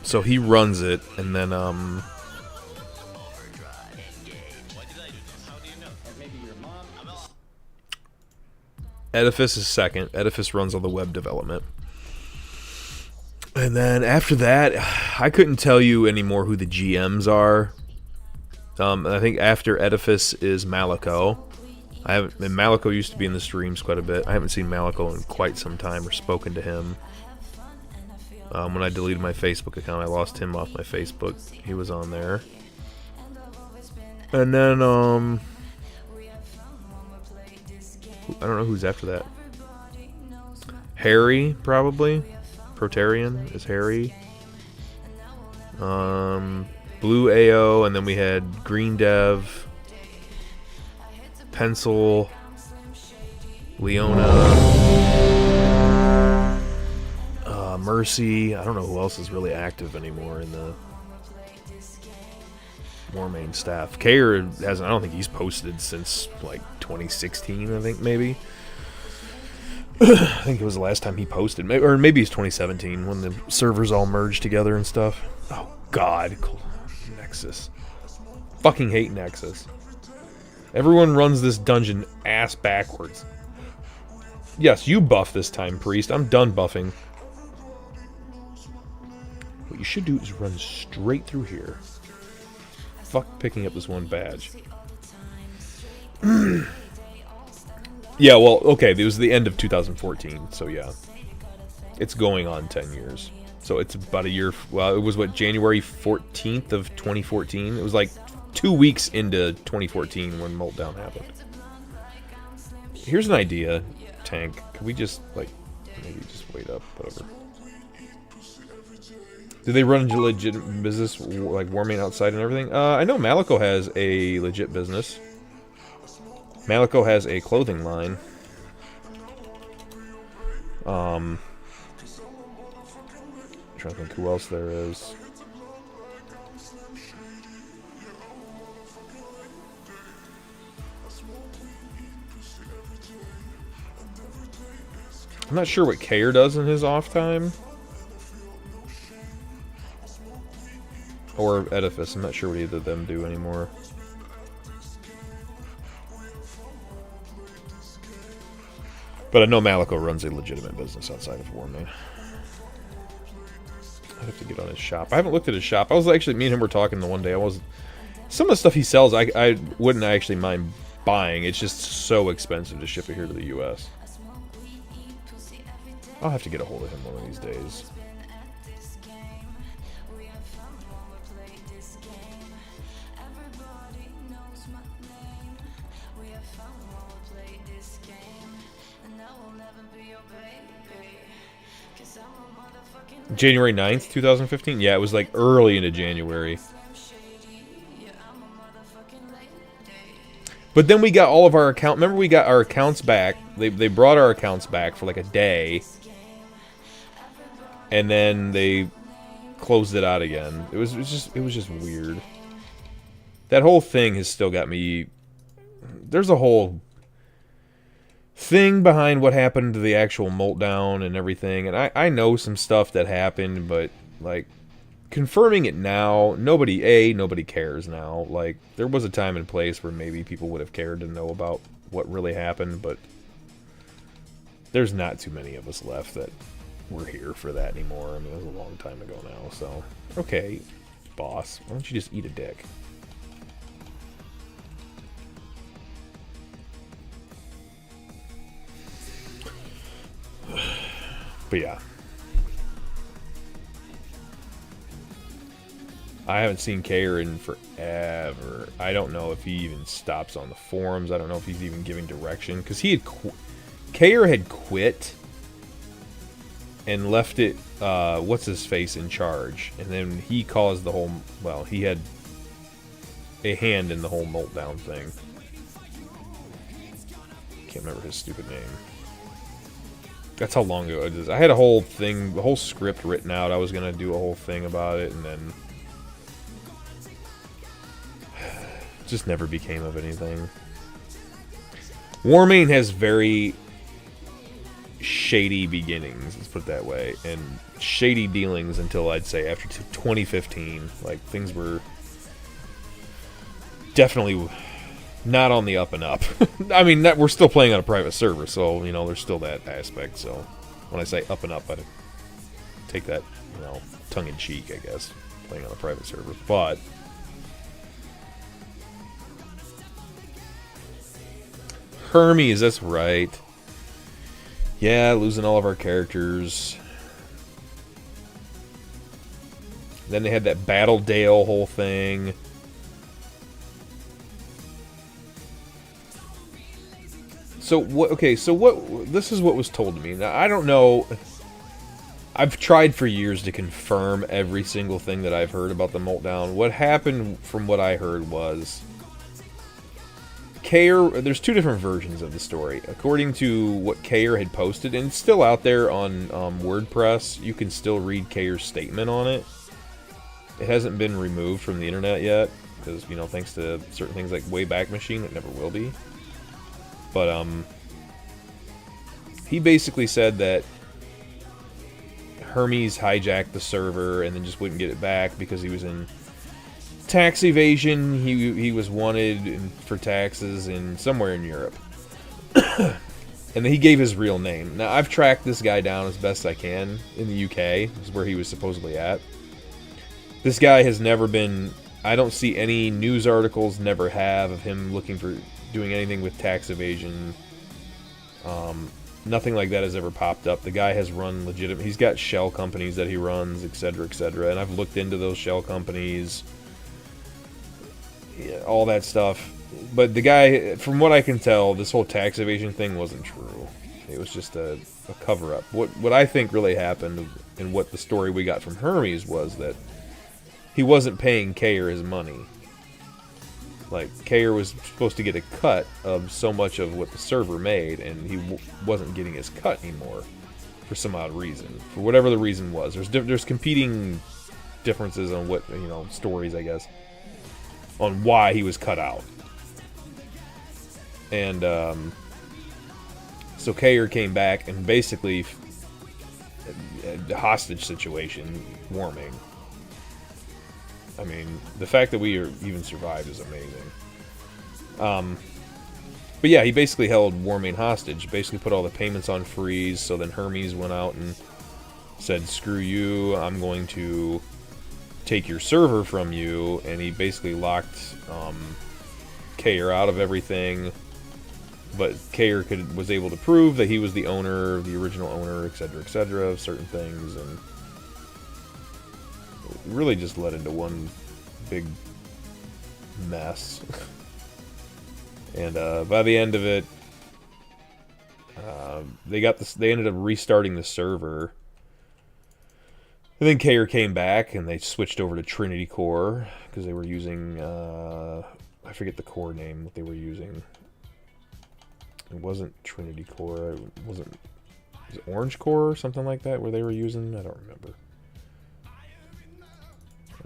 So he runs it, and then, Edifice is second. Edifice runs all the web development. And then after that, I couldn't tell you anymore who the GMs are. I think after Edifice is Malico. And Malico used to be in the streams quite a bit. I haven't seen Malico in quite some time or spoken to him. When I deleted my Facebook account, I lost him off my Facebook. He was on there. And then, I don't know who's after that. Harry, probably. Protarian is Harry. Blue AO, and then we had Green Dev, Pencil, Leona, Mercy. I don't know who else is really active anymore in the Warmane staff. Kair hasn't. I don't think he's posted since like 2016. I think maybe. I think it was the last time he posted, or maybe it's 2017 when the servers all merged together and stuff. Oh God, Nexus. Fucking hate Nexus. Everyone runs this dungeon ass backwards. Yes, you buff this time, Priest. I'm done buffing. What you should do is run straight through here. Fuck picking up this one badge. Yeah, well, okay, it was the end of 2014, so yeah. It's going on 10 years. So it's about a year... Well, it was, what, January 14th of 2014? It was like 2 weeks into 2014 when Meltdown happened. Here's an idea, Tank. Can we just, like, maybe just wait up, whatever. Do they run a legit business, like Warmane outside and everything? I know Malico has a legit business. Malico has a clothing line. I'm trying to think who else there is. I'm not sure what Kair does in his off time. Or Edifice. I'm not sure what either of them do anymore. But I know Malico runs a legitimate business outside of Warmane. I'd have to get on his shop. I haven't looked at his shop. I was actually, me and him were talking the one day. Some of the stuff he sells, I wouldn't actually mind buying. It's just so expensive to ship it here to the U.S. I'll have to get a hold of him one of these days. January 9th, 2015? Yeah, it was like early into January. But then we got all of our account... Remember we got our accounts back. They brought our accounts back for like a day. And then they closed it out again. It was just weird. That whole thing has still got me... There's a whole thing behind what happened to the actual meltdown and everything, and I know some stuff that happened, but like confirming it now, nobody cares now. Like there was a time and place where maybe people would have cared to know about what really happened, but there's not too many of us left that were here for that anymore. I mean, it was a long time ago now, so okay, boss, why don't you just eat a dick? But yeah. I haven't seen Kayer in forever. I don't know if he even stops on the forums. I don't know if he's even giving direction. Because he had... Kayer had quit and left it, what's-his-face in charge. And then he caused the whole... Well, he had a hand in the whole meltdown thing. Can't remember his stupid name. That's how long ago it is. I had a whole thing, the whole script written out. I was going to do a whole thing about it, and then... just never became of anything. Warming has very shady beginnings, let's put it that way, and shady dealings until I'd say after 2015. Like, things were definitely not on the up and up. I mean, we're still playing on a private server, so, you know, there's still that aspect. So when I say up and up, I take that, you know, tongue-in-cheek, I guess, playing on a private server. But Hermes, that's right. Yeah, losing all of our characters. Then they had that Battle Dale whole thing. So what? Okay, so what? This is what was told to me. Now I don't know. I've tried for years to confirm every single thing that I've heard about the meltdown. What happened, from what I heard, was Kayer, there's two different versions of the story. According to what Kayer had posted, and it's still out there on WordPress, you can still read Kayer's statement on it. It hasn't been removed from the internet yet, because, you know, thanks to certain things like Wayback Machine, it never will be. But, he basically said that Hermes hijacked the server and then just wouldn't get it back because he was in tax evasion. He was wanted for taxes in somewhere in Europe. And then he gave his real name. Now, I've tracked this guy down as best I can in the UK, is where he was supposedly at. This guy has never been... I don't see any news articles, never have, of him looking for doing anything with tax evasion. Nothing like that has ever popped up. The guy has run legitimate... He's got shell companies that he runs, etc., etc. And I've looked into those shell companies. Yeah, all that stuff. But the guy, from what I can tell, this whole tax evasion thing wasn't true. It was just a cover-up. What I think really happened, and what the story we got from Hermes, was that he wasn't paying Kayer his money. Like, Kayer was supposed to get a cut of so much of what the server made, and he wasn't getting his cut anymore for some odd reason. For whatever the reason was. There's competing differences on what, you know, stories, I guess, on why he was cut out. And, so Kayer came back and basically a hostage situation, warming. I mean, the fact that we even survived is amazing. But yeah, he basically held Warming hostage. Basically put all the payments on freeze. So then Hermes went out and said, "Screw you! I'm going to take your server from you." And he basically locked Kayer out of everything. But Kayer was able to prove that he was the owner, the original owner, etc., of certain things, and really just led into one big mess. And by the end of it, they ended up restarting the server. And then Kayer came back and they switched over to Trinity Core because they were using I forget the core name, what they were using. It wasn't Trinity Core. It was it Orange Core or something like that where they were using? I don't remember.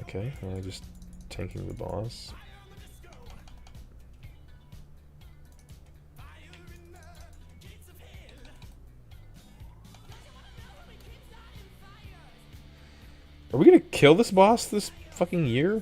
Okay, well, just tanking the boss. Are we gonna kill this boss this fucking year?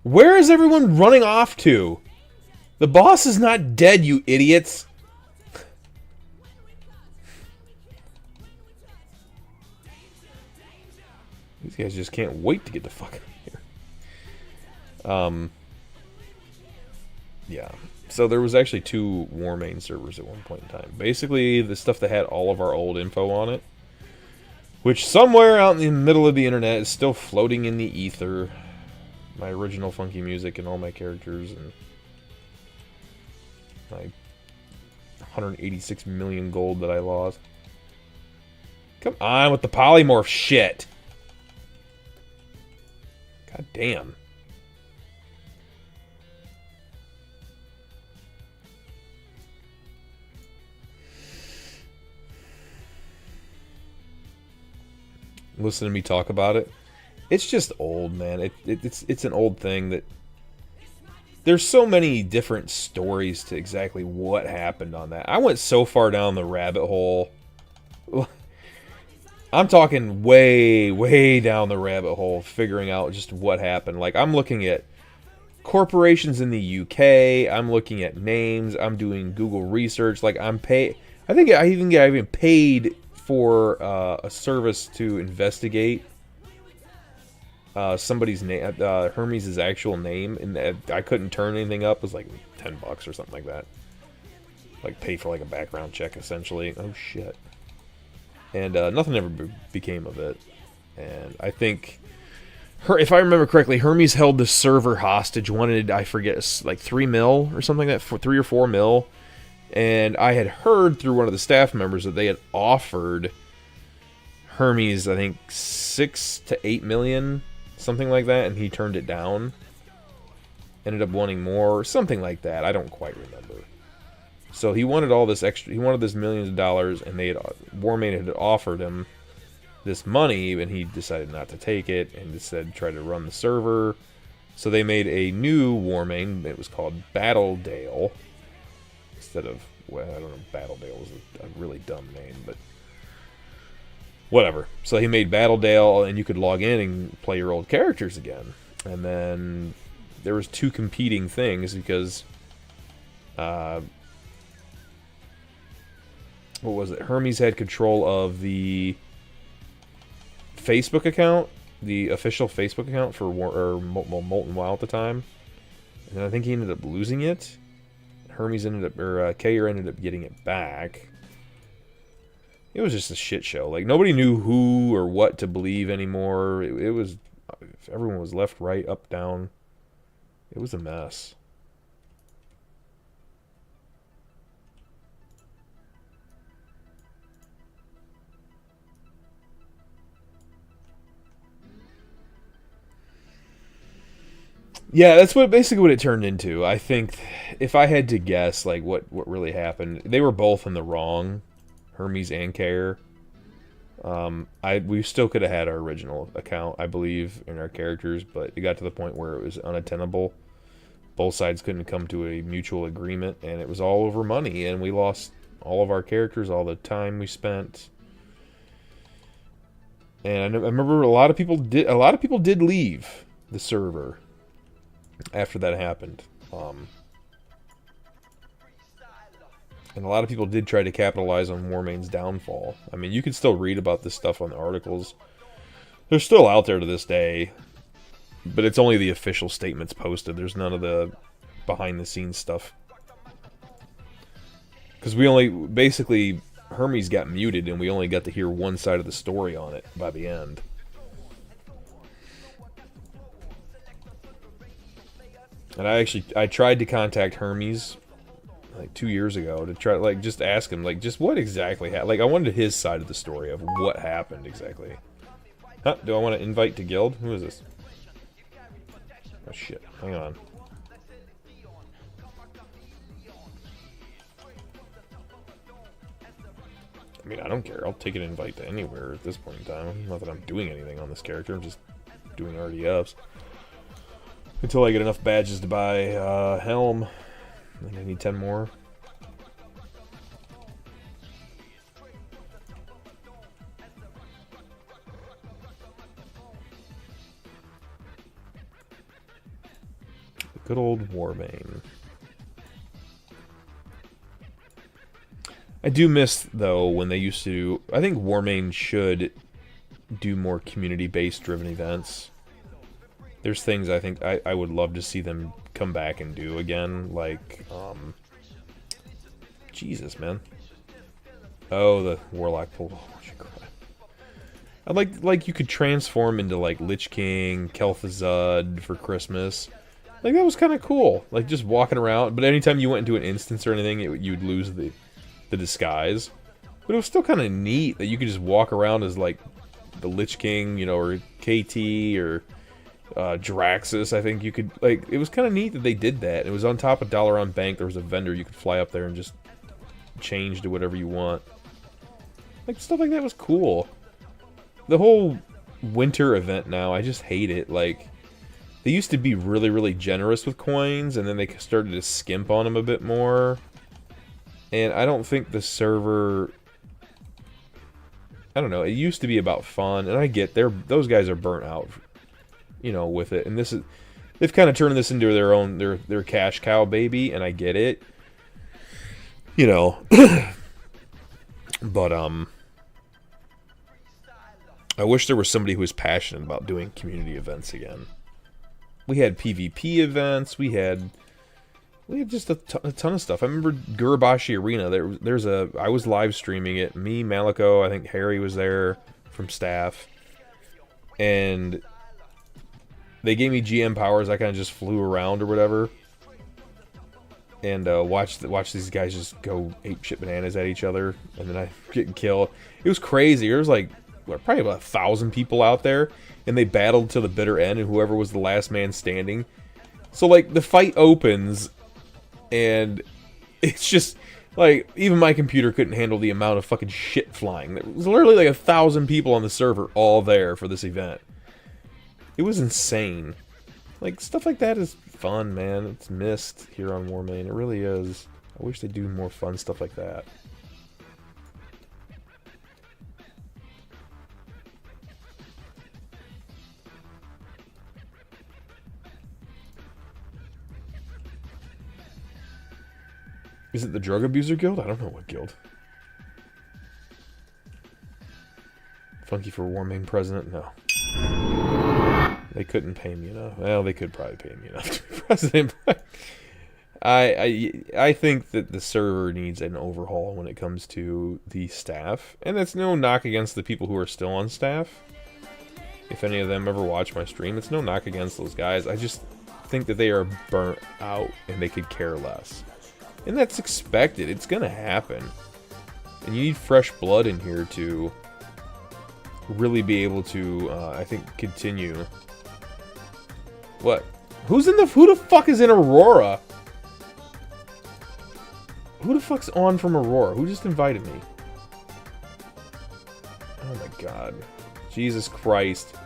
Where is everyone running off to? The boss is not dead, you idiots. These guys just can't wait to get the fuck out of here. Yeah. So there was actually 2 Warmane servers at one point in time. Basically, the stuff that had all of our old info on it, which somewhere out in the middle of the internet is still floating in the ether. My original funky music and all my characters and my 186 million gold that I lost. Come on with the polymorph shit. God damn. Listen to me talk about it. It's just old, man. It's an old thing that there's so many different stories to exactly what happened on that. I went so far down the rabbit hole. I'm talking way, way down the rabbit hole figuring out just what happened. Like, I'm looking at corporations in the UK. I'm looking at names. I'm doing Google research. Like, I think I even paid for a service to investigate somebody's name, Hermes' actual name, and I couldn't turn anything up. It was like $10 or something like that. Like, pay for like a background check, essentially. Oh shit. And nothing ever became of it. And I think, if I remember correctly, Hermes held the server hostage. Wanted, I forget, like 3 mil or something like that, for 3 or 4 mil. And I had heard through one of the staff members that they had offered Hermes, I think, 6 to 8 million, something like that, and he turned it down. Ended up wanting more, something like that. I don't quite remember. So he wanted all this extra. He wanted this millions of dollars, and Warmane had offered him this money, and he decided not to take it, and instead tried to run the server. So they made a new Warmane. It was called Battledale. Instead of, well, I don't know, Battledale was a really dumb name, but whatever. So he made Battledale, and you could log in and play your old characters again. And then there was 2 competing things because, what was it? Hermes had control of the Facebook account, the official Facebook account for Molten WoW at the time, and I think he ended up losing it. Hermes ended up, or Kayer ended up getting it back. It was just a shit show. Like, nobody knew who or what to believe anymore. It was, everyone was left, right, up, down. It was a mess. Yeah, that's basically what it turned into. I think if I had to guess, like, what really happened, they were both in the wrong, Hermes and Kayer. We still could have had our original account, I believe, in our characters, but it got to the point where it was unattainable. Both sides couldn't come to a mutual agreement, and it was all over money, and we lost all of our characters, all the time we spent. And I remember a lot of people did leave the server after that happened. And a lot of people did try to capitalize on Warmane's downfall. I mean, you can still read about this stuff on the articles. They're still out there to this day. But it's only the official statements posted. There's none of the behind-the-scenes stuff. Because we only... Basically, Hermes got muted, and we only got to hear one side of the story on it by the end. And I tried to contact Hermes like 2 years ago to try, like, just ask him, like, just what exactly happened. Like, I wanted his side of the story of what happened exactly. Huh? Do I want to invite to guild? Who is this? Oh shit! Hang on. I mean, I don't care. I'll take an invite to anywhere at this point in time. Not that I'm doing anything on this character. I'm just doing RDFs. Until I get enough badges to buy Helm. I think I need 10 more. Good old Warmane. I do miss, though, when they used to... I think Warmane should do more community-based driven events. there's things I think I would love to see them come back and do again, like, Jesus, man. Oh, the Warlock pulled. I'd like you could transform into like Lich King, Kel'Thuzad for Christmas. Like that was kind of cool. Like just walking around, but anytime you went into an instance or anything, you'd lose the disguise. But it was still kind of neat that you could just walk around as like the Lich King, you know, or KT or Draxus. I think you could like. It was kind of neat that they did that. It was on top of Dalaran Bank. There was a vendor you could fly up there and just change to whatever you want. Like stuff like that was cool. The whole winter event now, I just hate it. Like, they used to be really, really generous with coins, and then they started to skimp on them a bit more. And I don't think the server... I don't know, it used to be about fun, and I get those guys are burnt out, you know, with it. And this is... They've kind of turned this into their own, their cash cow baby, and I get it. You know. But, I wish there was somebody who was passionate about doing community events again. We had PvP events. We had just a ton of stuff. I remember Gurabashi Arena. I was live streaming it. Me, Malico, I think Harry was there from staff, and they gave me GM powers. I kind of just flew around or whatever, and watched these guys just go ape shit bananas at each other, and then I get killed. It was crazy. There was like probably about 1,000 people out there, and they battled to the bitter end, and whoever was the last man standing. So like the fight opens, and it's just like even my computer couldn't handle the amount of fucking shit flying. There was literally like 1,000 people on the server all there for this event. It was insane. Like stuff like that is fun, man. It's missed here on Warmane. It really is. I wish they'd do more fun stuff like that. Is it the Drug Abuser Guild? I don't know what guild. Funky for Warmane president? No. They couldn't pay me enough. Well, they could probably pay me enough to be president, but I think that the server needs an overhaul when it comes to the staff. And that's no knock against the people who are still on staff. If any of them ever watch my stream, it's no knock against those guys. I just think that they are burnt out and they could care less. And that's expected. It's gonna happen. And you need fresh blood in here to really be able to, I think, continue. What? Who the fuck is in Aurora? Who the fuck's on from Aurora? Who just invited me? Oh my god. Jesus Christ.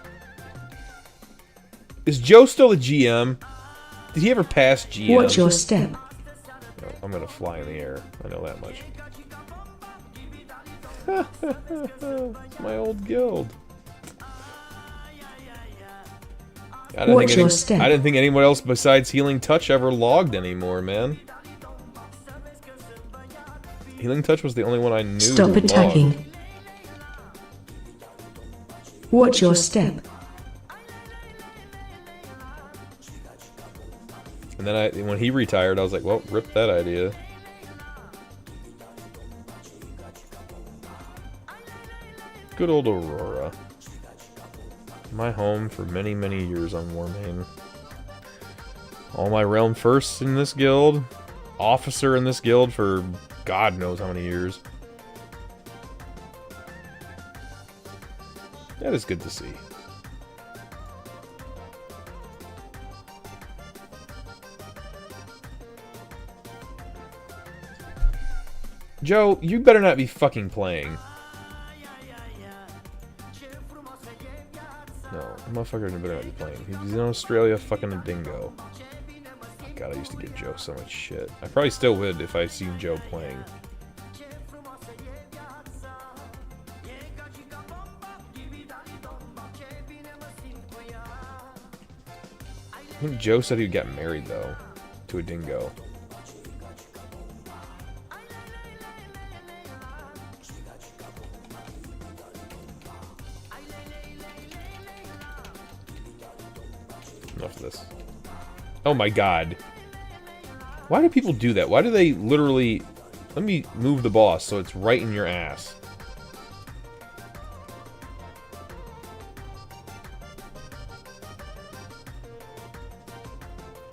Is Joe still a GM? Did he ever pass GM? Watch your step. No, I'm gonna fly in the air. I know that much. It's my old guild. I didn't think anyone else besides Healing Touch ever logged anymore, man. Healing Touch was the only one I knew. Stop attacking. Logged. Watch your step. And then when he retired, I was like, well, rip that idea. Good old Aurora. My home for many, many years on Warmane. All my realm firsts in this guild. Officer in this guild for God knows how many years. That is good to see. Joe, you better not be fucking playing. No, motherfucker better not be playing. He's in Australia fucking a dingo. God, I used to give Joe so much shit. I probably still would if I seen Joe playing. I think Joe said he got married, though, to a dingo. Enough of this. Oh my god. Why do people do that? Why do they literally... Let me move the boss so it's right in your ass.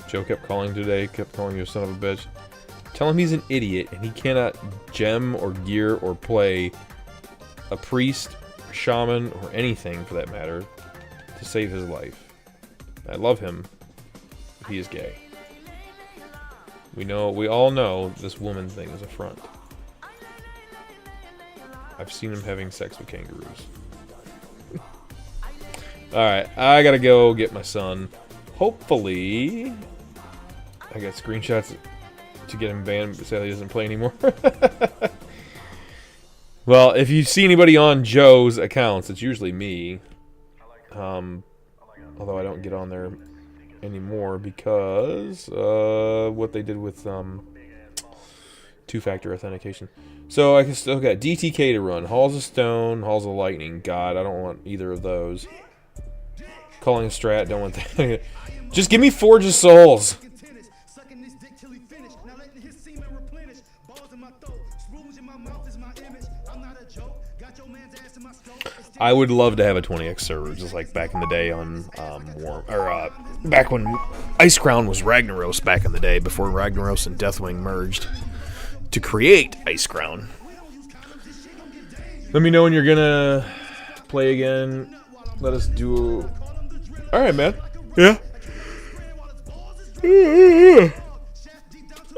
Joe kept calling today, kept calling you a son of a bitch. Tell him he's an idiot and he cannot gem or gear or play a priest, a shaman, or anything for that matter to save his life. I love him, but he is gay. We all know this woman thing is a front. I've seen him having sex with kangaroos. Alright, I gotta go get my son. Hopefully, I got screenshots to get him banned, but sadly he doesn't play anymore. Well, if you see anybody on Joe's accounts, it's usually me. Although I don't get on there anymore because what they did with two-factor authentication. So I can still got DTK to run. Halls of Stone, Halls of Lightning. God, I don't want either of those. Calling a strat, don't want that. Just give me Forge of Souls. I would love to have a 20x server, just like back in the day on back when Ice Crown was Ragnaros back in the day, before Ragnaros and Deathwing merged to create Ice Crown. Let me know when you're gonna play again. Let us do. All right, man. Yeah.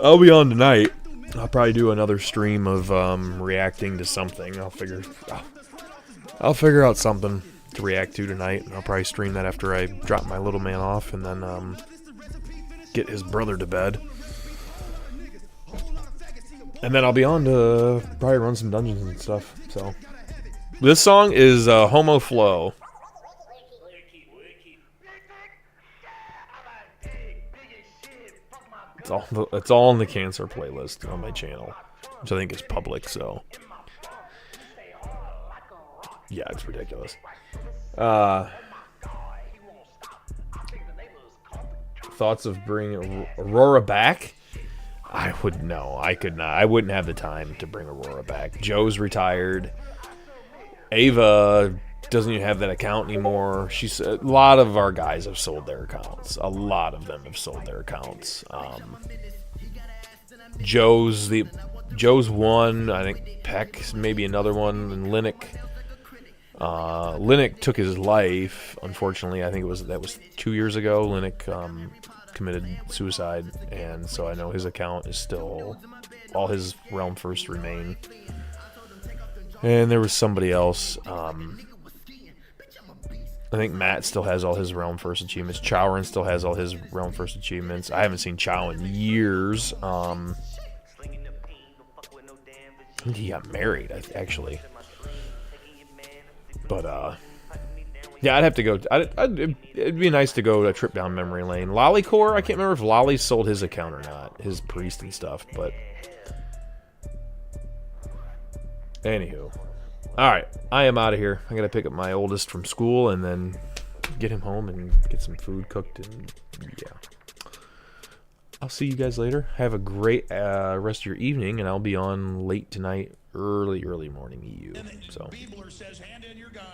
I'll be on tonight. I'll probably do another stream of reacting to something. I'll figure out something to react to tonight. I'll probably stream that after I drop my little man off and then get his brother to bed. And then I'll be on to probably run some dungeons and stuff. So this song is Homo Flow. It's all in the cancer playlist on my channel, which I think is public, so yeah, it's ridiculous. Thoughts of bringing Aurora back? I would know. I could not. I wouldn't have the time to bring Aurora back. Joe's retired. Ava doesn't even have that account anymore. A lot of our guys have sold their accounts. A lot of them have sold their accounts. Joe's one. I think Peck maybe another one, and Linux. Linux took his life. Unfortunately, I think that was 2 years ago. Linux committed suicide, and so I know his account is still. All his Realm First remain. And there was somebody else. I think Matt still has all his Realm First achievements. Chowrin still has all his Realm First achievements. I haven't seen Chow in years. He got married, actually. But, yeah, I'd have to go. It'd be nice to go a trip down memory lane. Lollycore, I can't remember if Lolly sold his account or not. His priest and stuff, but... Anywho. Alright, I am out of here. I gotta pick up my oldest from school and then get him home and get some food cooked and yeah. I'll see you guys later. Have a great rest of your evening, and I'll be on late tonight, early morning EU. So.